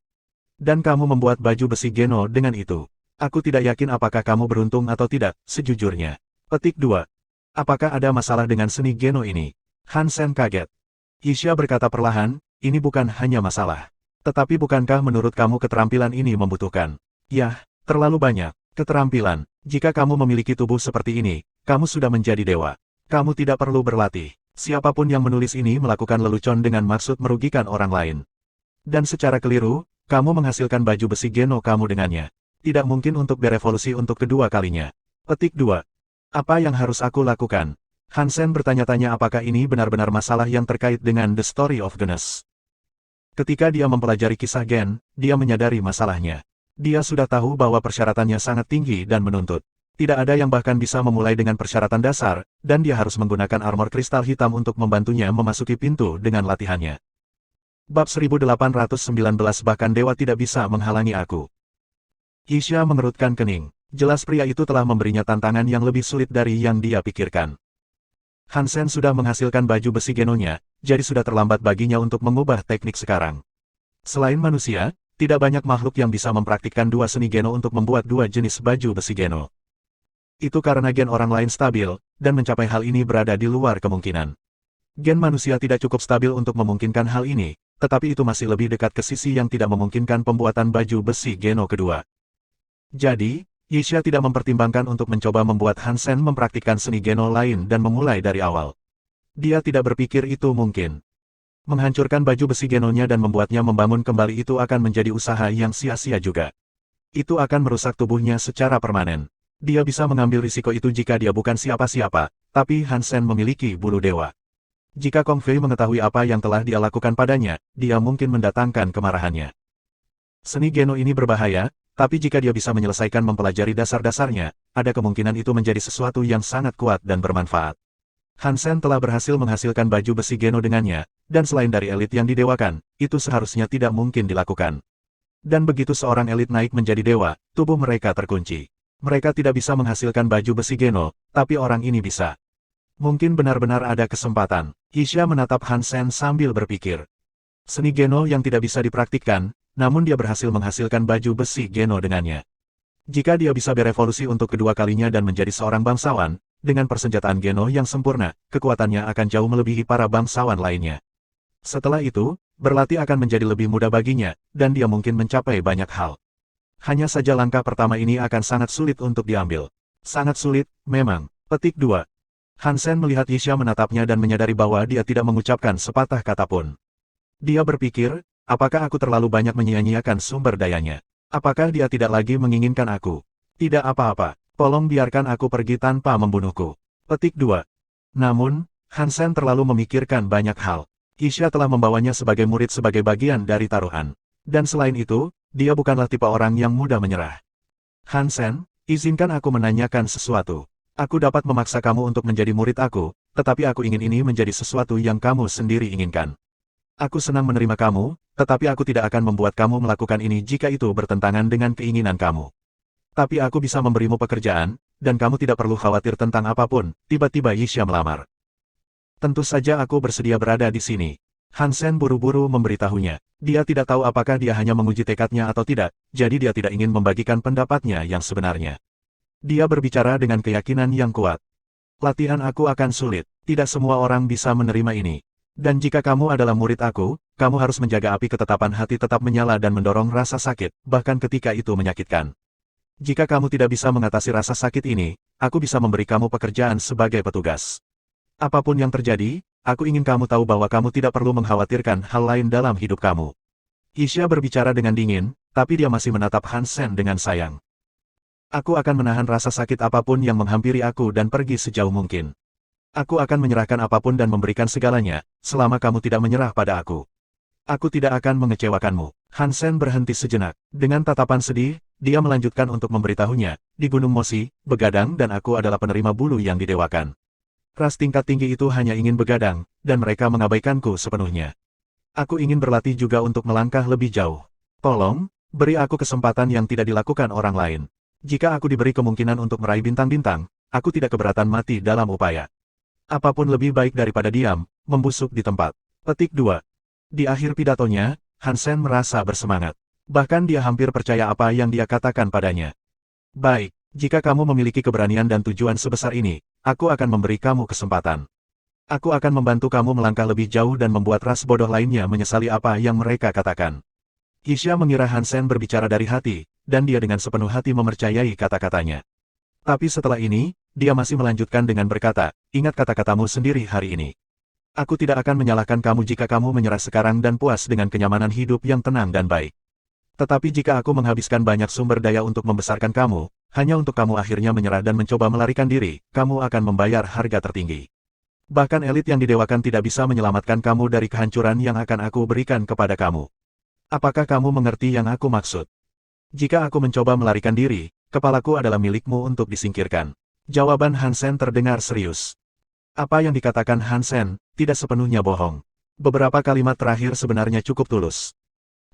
Dan kamu membuat baju besi Geno dengan itu. Aku tidak yakin apakah kamu beruntung atau tidak, sejujurnya. Petik 2. Apakah ada masalah dengan seni Geno ini? Han Sen kaget. Yixia berkata perlahan, ini bukan hanya masalah. Tetapi bukankah menurut kamu keterampilan ini membutuhkan? Yah, terlalu banyak. Keterampilan. Jika kamu memiliki tubuh seperti ini, kamu sudah menjadi dewa. Kamu tidak perlu berlatih. Siapapun yang menulis ini melakukan lelucon dengan maksud merugikan orang lain. Dan secara keliru, kamu menghasilkan baju besi Geno kamu dengannya. Tidak mungkin untuk berevolusi untuk kedua kalinya. Petik 2. Apa yang harus aku lakukan? Han Sen bertanya-tanya apakah ini benar-benar masalah yang terkait dengan The Story of Genos. Ketika dia mempelajari kisah Gen, dia menyadari masalahnya. Dia sudah tahu bahwa persyaratannya sangat tinggi dan menuntut. Tidak ada yang bahkan bisa memulai dengan persyaratan dasar, dan dia harus menggunakan armor kristal hitam untuk membantunya memasuki pintu dengan latihannya. Bab 1819 bahkan dewa tidak bisa menghalangi aku. Yixia mengerutkan kening. Jelas pria itu telah memberinya tantangan yang lebih sulit dari yang dia pikirkan. Han Sen sudah menghasilkan baju besi Genonya, jadi sudah terlambat baginya untuk mengubah teknik sekarang. Selain manusia, tidak banyak makhluk yang bisa mempraktikkan dua seni Geno untuk membuat dua jenis baju besi Geno. Itu karena gen orang lain stabil, dan mencapai hal ini berada di luar kemungkinan. Gen manusia tidak cukup stabil untuk memungkinkan hal ini, tetapi itu masih lebih dekat ke sisi yang tidak memungkinkan pembuatan baju besi Geno kedua. Jadi, Yixia tidak mempertimbangkan untuk mencoba membuat Han Sen mempraktikkan seni Geno lain dan memulai dari awal. Dia tidak berpikir itu mungkin. Menghancurkan baju besi Genonya dan membuatnya membangun kembali itu akan menjadi usaha yang sia-sia juga. Itu akan merusak tubuhnya secara permanen. Dia bisa mengambil risiko itu jika dia bukan siapa-siapa, tapi Han Sen memiliki bulu dewa. Jika Kong Fei mengetahui apa yang telah dia lakukan padanya, dia mungkin mendatangkan kemarahannya. Seni Geno ini berbahaya, tapi jika dia bisa menyelesaikan mempelajari dasar-dasarnya, ada kemungkinan itu menjadi sesuatu yang sangat kuat dan bermanfaat. Han Sen telah berhasil menghasilkan baju besi Geno dengannya, dan selain dari elit yang didewakan, itu seharusnya tidak mungkin dilakukan. Dan begitu seorang elit naik menjadi dewa, tubuh mereka terkunci. Mereka tidak bisa menghasilkan baju besi Geno, tapi orang ini bisa. Mungkin benar-benar ada kesempatan. Yixia menatap Han Sen sambil berpikir. Seni Geno yang tidak bisa dipraktikkan, namun dia berhasil menghasilkan baju besi Geno dengannya. Jika dia bisa berevolusi untuk kedua kalinya dan menjadi seorang bangsawan, dengan persenjataan Geno yang sempurna, kekuatannya akan jauh melebihi para bangsawan lainnya. Setelah itu, berlatih akan menjadi lebih mudah baginya, dan dia mungkin mencapai banyak hal. Hanya saja langkah pertama ini akan sangat sulit untuk diambil. Sangat sulit, memang. Petik 2. Han Sen melihat Yixia menatapnya dan menyadari bahwa dia tidak mengucapkan sepatah kata pun. Dia berpikir, apakah aku terlalu banyak menyia-nyiakan sumber dayanya? Apakah dia tidak lagi menginginkan aku? Tidak apa-apa, tolong biarkan aku pergi tanpa membunuhku. Petik 2. Namun, Han Sen terlalu memikirkan banyak hal. Yixia telah membawanya sebagai murid sebagai bagian dari taruhan. Dan selain itu, dia bukanlah tipe orang yang mudah menyerah. Han Sen, izinkan aku menanyakan sesuatu. Aku dapat memaksa kamu untuk menjadi murid aku, tetapi aku ingin ini menjadi sesuatu yang kamu sendiri inginkan. Aku senang menerima kamu, tetapi aku tidak akan membuat kamu melakukan ini jika itu bertentangan dengan keinginan kamu. Tapi aku bisa memberimu pekerjaan, dan kamu tidak perlu khawatir tentang apapun. Tiba-tiba Yixia melamar. Tentu saja aku bersedia berada di sini. Han Sen buru-buru memberitahunya. Dia tidak tahu apakah dia hanya menguji tekadnya atau tidak, jadi dia tidak ingin membagikan pendapatnya yang sebenarnya. Dia berbicara dengan keyakinan yang kuat. Latihan aku akan sulit, tidak semua orang bisa menerima ini. Dan jika kamu adalah murid aku, kamu harus menjaga api ketetapan hati tetap menyala dan mendorong rasa sakit, bahkan ketika itu menyakitkan. Jika kamu tidak bisa mengatasi rasa sakit ini, aku bisa memberi kamu pekerjaan sebagai petugas. Apapun yang terjadi, aku ingin kamu tahu bahwa kamu tidak perlu mengkhawatirkan hal lain dalam hidup kamu. Yixia berbicara dengan dingin, tapi dia masih menatap Han Sen dengan sayang. Aku akan menahan rasa sakit apapun yang menghampiri aku dan pergi sejauh mungkin. Aku akan menyerahkan apapun dan memberikan segalanya, selama kamu tidak menyerah pada aku. Aku tidak akan mengecewakanmu. Han Sen berhenti sejenak. Dengan tatapan sedih, dia melanjutkan untuk memberitahunya, di Gunung Mosi, begadang dan aku adalah penerima bulu yang didewakan. Ras tingkat tinggi itu hanya ingin begadang, dan mereka mengabaikanku sepenuhnya. Aku ingin berlatih juga untuk melangkah lebih jauh. Tolong, beri aku kesempatan yang tidak dilakukan orang lain. Jika aku diberi kemungkinan untuk meraih bintang-bintang, aku tidak keberatan mati dalam upaya. Apapun lebih baik daripada diam, membusuk di tempat. Petik 2. Di akhir pidatonya, Han Sen merasa bersemangat. Bahkan dia hampir percaya apa yang dia katakan padanya. Baik, jika kamu memiliki keberanian dan tujuan sebesar ini, aku akan memberi kamu kesempatan. Aku akan membantu kamu melangkah lebih jauh dan membuat ras bodoh lainnya menyesali apa yang mereka katakan. Yixia mengira Han Sen berbicara dari hati, dan dia dengan sepenuh hati mempercayai kata-katanya. Tapi setelah ini, dia masih melanjutkan dengan berkata, ingat kata-katamu sendiri hari ini. Aku tidak akan menyalahkan kamu jika kamu menyerah sekarang dan puas dengan kenyamanan hidup yang tenang dan baik. Tetapi jika aku menghabiskan banyak sumber daya untuk membesarkan kamu, hanya untuk kamu akhirnya menyerah dan mencoba melarikan diri, kamu akan membayar harga tertinggi. Bahkan elit yang didewakan tidak bisa menyelamatkan kamu dari kehancuran yang akan aku berikan kepada kamu. Apakah kamu mengerti yang aku maksud? Jika aku mencoba melarikan diri, kepalaku adalah milikmu untuk disingkirkan. Jawaban Han Sen terdengar serius. Apa yang dikatakan Han Sen, tidak sepenuhnya bohong. Beberapa kalimat terakhir sebenarnya cukup tulus.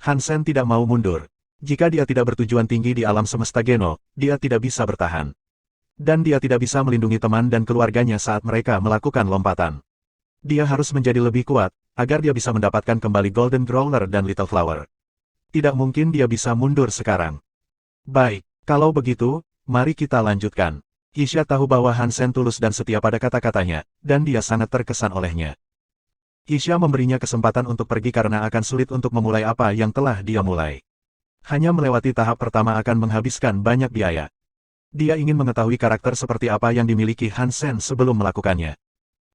Han Sen tidak mau mundur. Jika dia tidak bertujuan tinggi di alam semesta Geno, dia tidak bisa bertahan. Dan dia tidak bisa melindungi teman dan keluarganya saat mereka melakukan lompatan. Dia harus menjadi lebih kuat, agar dia bisa mendapatkan kembali Golden Growler dan Little Flower. Tidak mungkin dia bisa mundur sekarang. Baik, kalau begitu, mari kita lanjutkan. Yixia tahu bahwa Han Sen tulus dan setia pada kata-katanya, dan dia sangat terkesan olehnya. Yixia memberinya kesempatan untuk pergi karena akan sulit untuk memulai apa yang telah dia mulai. Hanya melewati tahap pertama akan menghabiskan banyak biaya. Dia ingin mengetahui karakter seperti apa yang dimiliki Han Sen sebelum melakukannya.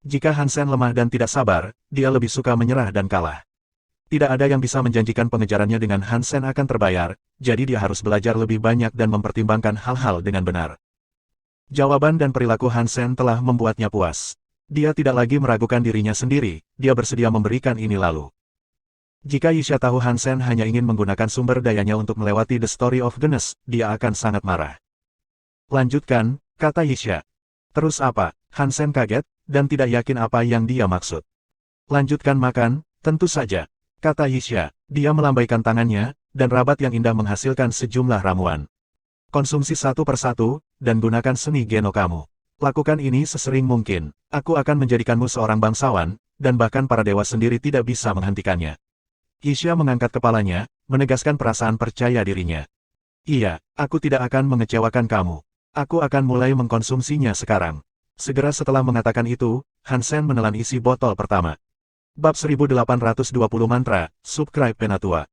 Jika Han Sen lemah dan tidak sabar, dia lebih suka menyerah dan kalah. Tidak ada yang bisa menjanjikan pengejarannya dengan Han Sen akan terbayar, jadi dia harus belajar lebih banyak dan mempertimbangkan hal-hal dengan benar. Jawaban dan perilaku Han Sen telah membuatnya puas. Dia tidak lagi meragukan dirinya sendiri, dia bersedia memberikan ini lalu. Jika Yixia tahu Han Sen hanya ingin menggunakan sumber dayanya untuk melewati The Story of Genes, dia akan sangat marah. Lanjutkan, kata Yixia. Terus apa? Han Sen kaget, dan tidak yakin apa yang dia maksud. Lanjutkan makan, tentu saja, kata Yixia. Dia melambaikan tangannya, dan rabat yang indah menghasilkan sejumlah ramuan. Konsumsi satu persatu, dan gunakan seni Geno kamu. Lakukan ini sesering mungkin. Aku akan menjadikanmu seorang bangsawan, dan bahkan para dewa sendiri tidak bisa menghentikannya. Yixia mengangkat kepalanya, menegaskan perasaan percaya dirinya. Iya, aku tidak akan mengecewakan kamu. Aku akan mulai mengkonsumsinya sekarang. Segera setelah mengatakan itu, Han Sen menelan isi botol pertama. Bab 1820 Mantra, Subscribe Penatua.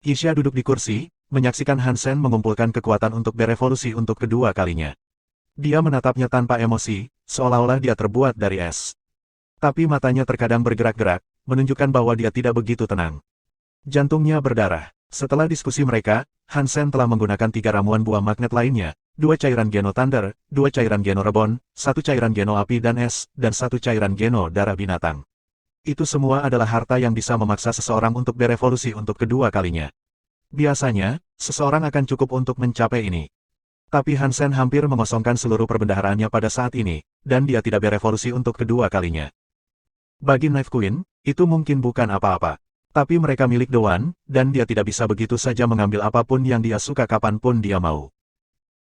Yixia duduk di kursi, menyaksikan Han Sen mengumpulkan kekuatan untuk berevolusi untuk kedua kalinya. Dia menatapnya tanpa emosi, seolah-olah dia terbuat dari es. Tapi matanya terkadang bergerak-gerak, menunjukkan bahwa dia tidak begitu tenang. Jantungnya berdarah. Setelah diskusi mereka, Han Sen telah menggunakan 3 ramuan buah magnet lainnya, 2 cairan Geno Thunder, 2 cairan Geno Reborn, 1 cairan Geno Api dan Es, dan 1 cairan Geno Darah Binatang. Itu semua adalah harta yang bisa memaksa seseorang untuk berevolusi untuk kedua kalinya. Biasanya, seseorang akan cukup untuk mencapai ini. Tapi Han Sen hampir mengosongkan seluruh perbendaharaannya pada saat ini, dan dia tidak berevolusi untuk kedua kalinya. Bagi Knife Queen, itu mungkin bukan apa-apa. Tapi mereka milik The One, dan dia tidak bisa begitu saja mengambil apapun yang dia suka kapanpun dia mau.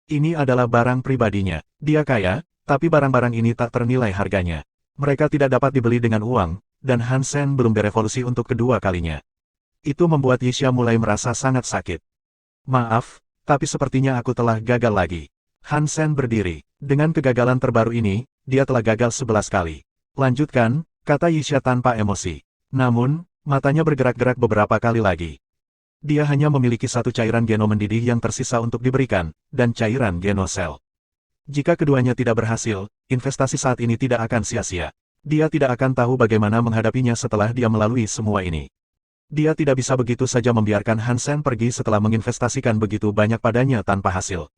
Ini adalah barang pribadinya. Dia kaya, tapi barang-barang ini tak ternilai harganya. Mereka tidak dapat dibeli dengan uang, dan Han Sen belum berevolusi untuk kedua kalinya. Itu membuat Yixia mulai merasa sangat sakit. Maaf, tapi sepertinya aku telah gagal lagi. Han Sen berdiri. Dengan kegagalan terbaru ini, dia telah gagal 11 kali. Lanjutkan, kata Yixia tanpa emosi. Namun, matanya bergerak-gerak beberapa kali lagi. Dia hanya memiliki 1 cairan Geno mendidih yang tersisa untuk diberikan, dan cairan Geno Cell. Jika keduanya tidak berhasil, investasi saat ini tidak akan sia-sia. Dia tidak akan tahu bagaimana menghadapinya setelah dia melalui semua ini. Dia tidak bisa begitu saja membiarkan Han Sen pergi setelah menginvestasikan begitu banyak padanya tanpa hasil.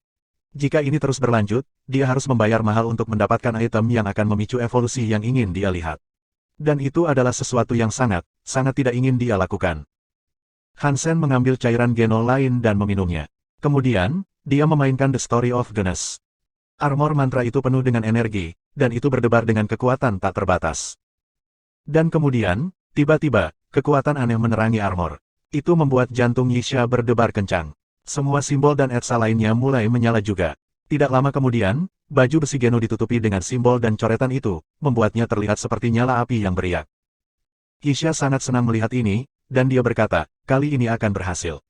Jika ini terus berlanjut, dia harus membayar mahal untuk mendapatkan item yang akan memicu evolusi yang ingin dia lihat. Dan itu adalah sesuatu yang sangat tidak ingin dia lakukan. Hansen mengambil cairan Geno lain dan meminumnya. Kemudian, dia memainkan The Story of Genes. Armor mantra itu penuh dengan energi, dan itu berdebar dengan kekuatan tak terbatas. Dan kemudian, tiba-tiba, kekuatan aneh menerangi armor. Itu membuat jantung Yixia berdebar kencang. Semua simbol dan etsa lainnya mulai menyala juga. Tidak lama kemudian, baju besi Geno ditutupi dengan simbol dan coretan itu, membuatnya terlihat seperti nyala api yang beriak. Yixia sangat senang melihat ini, dan dia berkata, kali ini akan berhasil.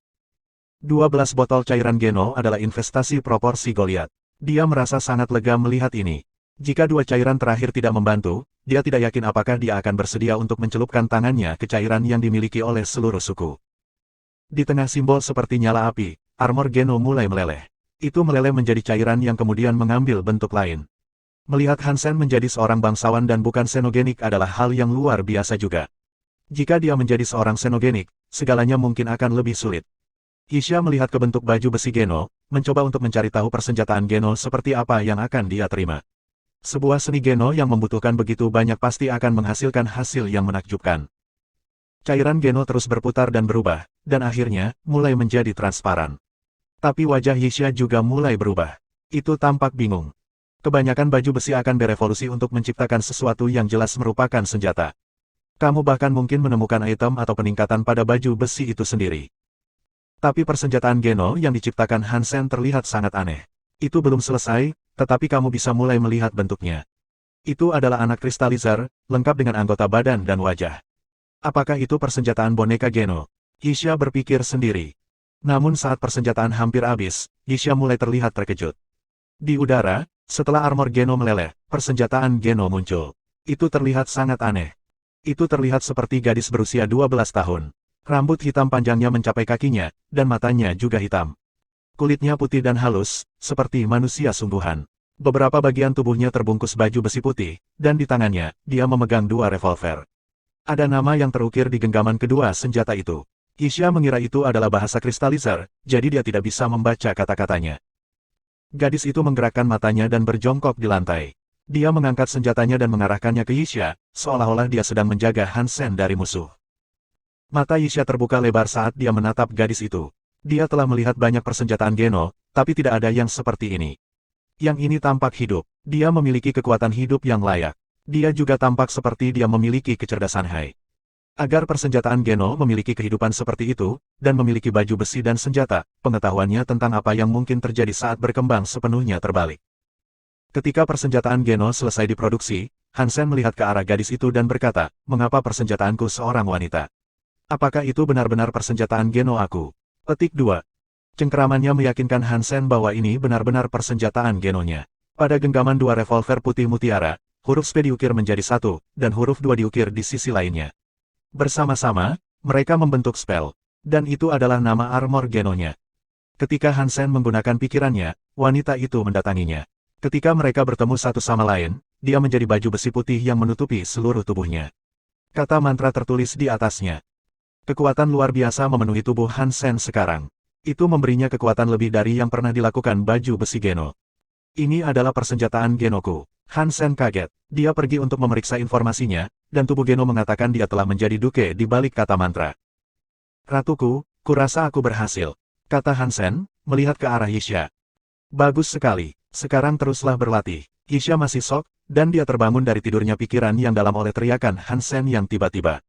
12 botol cairan Geno adalah investasi proporsi Goliath. Dia merasa sangat lega melihat ini. Jika 2 cairan terakhir tidak membantu, dia tidak yakin apakah dia akan bersedia untuk mencelupkan tangannya ke cairan yang dimiliki oleh seluruh suku. Di tengah simbol seperti nyala api, armor Geno mulai meleleh. Itu meleleh menjadi cairan yang kemudian mengambil bentuk lain. Melihat Hansen menjadi seorang bangsawan dan bukan xenogenik adalah hal yang luar biasa juga. Jika dia menjadi seorang xenogenik, segalanya mungkin akan lebih sulit. Yixia melihat ke bentuk baju besi Geno, mencoba untuk mencari tahu persenjataan Geno seperti apa yang akan dia terima. Sebuah seni Geno yang membutuhkan begitu banyak pasti akan menghasilkan hasil yang menakjubkan. Cairan Geno terus berputar dan berubah, dan akhirnya, mulai menjadi transparan. Tapi wajah Yixia juga mulai berubah. Itu tampak bingung. Kebanyakan baju besi akan berevolusi untuk menciptakan sesuatu yang jelas merupakan senjata. Kamu bahkan mungkin menemukan item atau peningkatan pada baju besi itu sendiri. Tapi persenjataan Geno yang diciptakan Hansen terlihat sangat aneh. Itu belum selesai, tetapi kamu bisa mulai melihat bentuknya. Itu adalah anak kristalizer, lengkap dengan anggota badan dan wajah. Apakah itu persenjataan boneka Geno? Yixia berpikir sendiri. Namun saat persenjataan hampir habis, Yixia mulai terlihat terkejut. Di udara, setelah armor Geno meleleh, persenjataan Geno muncul. Itu terlihat sangat aneh. Itu terlihat seperti gadis berusia 12 tahun. Rambut hitam panjangnya mencapai kakinya, dan matanya juga hitam. Kulitnya putih dan halus, seperti manusia sungguhan. Beberapa bagian tubuhnya terbungkus baju besi putih, dan di tangannya, dia memegang 2 revolver. Ada nama yang terukir di genggaman kedua senjata itu. Yixia mengira itu adalah bahasa kristalizer, jadi dia tidak bisa membaca kata-katanya. Gadis itu menggerakkan matanya dan berjongkok di lantai. Dia mengangkat senjatanya dan mengarahkannya ke Yixia, seolah-olah dia sedang menjaga Hansen dari musuh. Mata Yixia terbuka lebar saat dia menatap gadis itu. Dia telah melihat banyak persenjataan Geno, tapi tidak ada yang seperti ini. Yang ini tampak hidup. Dia memiliki kekuatan hidup yang layak. Dia juga tampak seperti dia memiliki kecerdasan Hai. Agar persenjataan Geno memiliki kehidupan seperti itu, dan memiliki baju besi dan senjata, pengetahuannya tentang apa yang mungkin terjadi saat berkembang sepenuhnya terbalik. Ketika persenjataan Geno selesai diproduksi, Hansen melihat ke arah gadis itu dan berkata, mengapa persenjataanku seorang wanita? Apakah itu benar-benar persenjataan Geno aku? Petik 2. Cengkeramannya meyakinkan Hansen bahwa ini benar-benar persenjataan Genonya. Pada genggaman 2 revolver putih mutiara, huruf Sp diukir menjadi 1, dan huruf 2 diukir di sisi lainnya. Bersama-sama, mereka membentuk spell. Dan itu adalah nama armor Genonya. Ketika Hansen menggunakan pikirannya, wanita itu mendatanginya. Ketika mereka bertemu satu sama lain, dia menjadi baju besi putih yang menutupi seluruh tubuhnya. Kata mantra tertulis di atasnya. Kekuatan luar biasa memenuhi tubuh Hansen sekarang. Itu memberinya kekuatan lebih dari yang pernah dilakukan baju besi Geno. Ini adalah persenjataan Genoku. Hansen kaget. Dia pergi untuk memeriksa informasinya, dan tubuh Geno mengatakan dia telah menjadi duke di balik kata mantra. Ratuku, kurasa aku berhasil, kata Hansen, melihat ke arah Yixia. Bagus sekali, sekarang teruslah berlatih. Yixia masih shock, dan dia terbangun dari tidurnya pikiran yang dalam oleh teriakan Hansen yang tiba-tiba.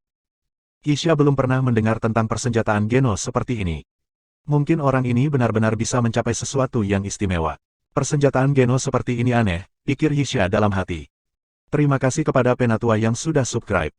Yixia belum pernah mendengar tentang persenjataan Geno seperti ini. Mungkin orang ini benar-benar bisa mencapai sesuatu yang istimewa. Persenjataan Geno seperti ini aneh, pikir Yixia dalam hati. Terima kasih kepada Penatua yang sudah subscribe.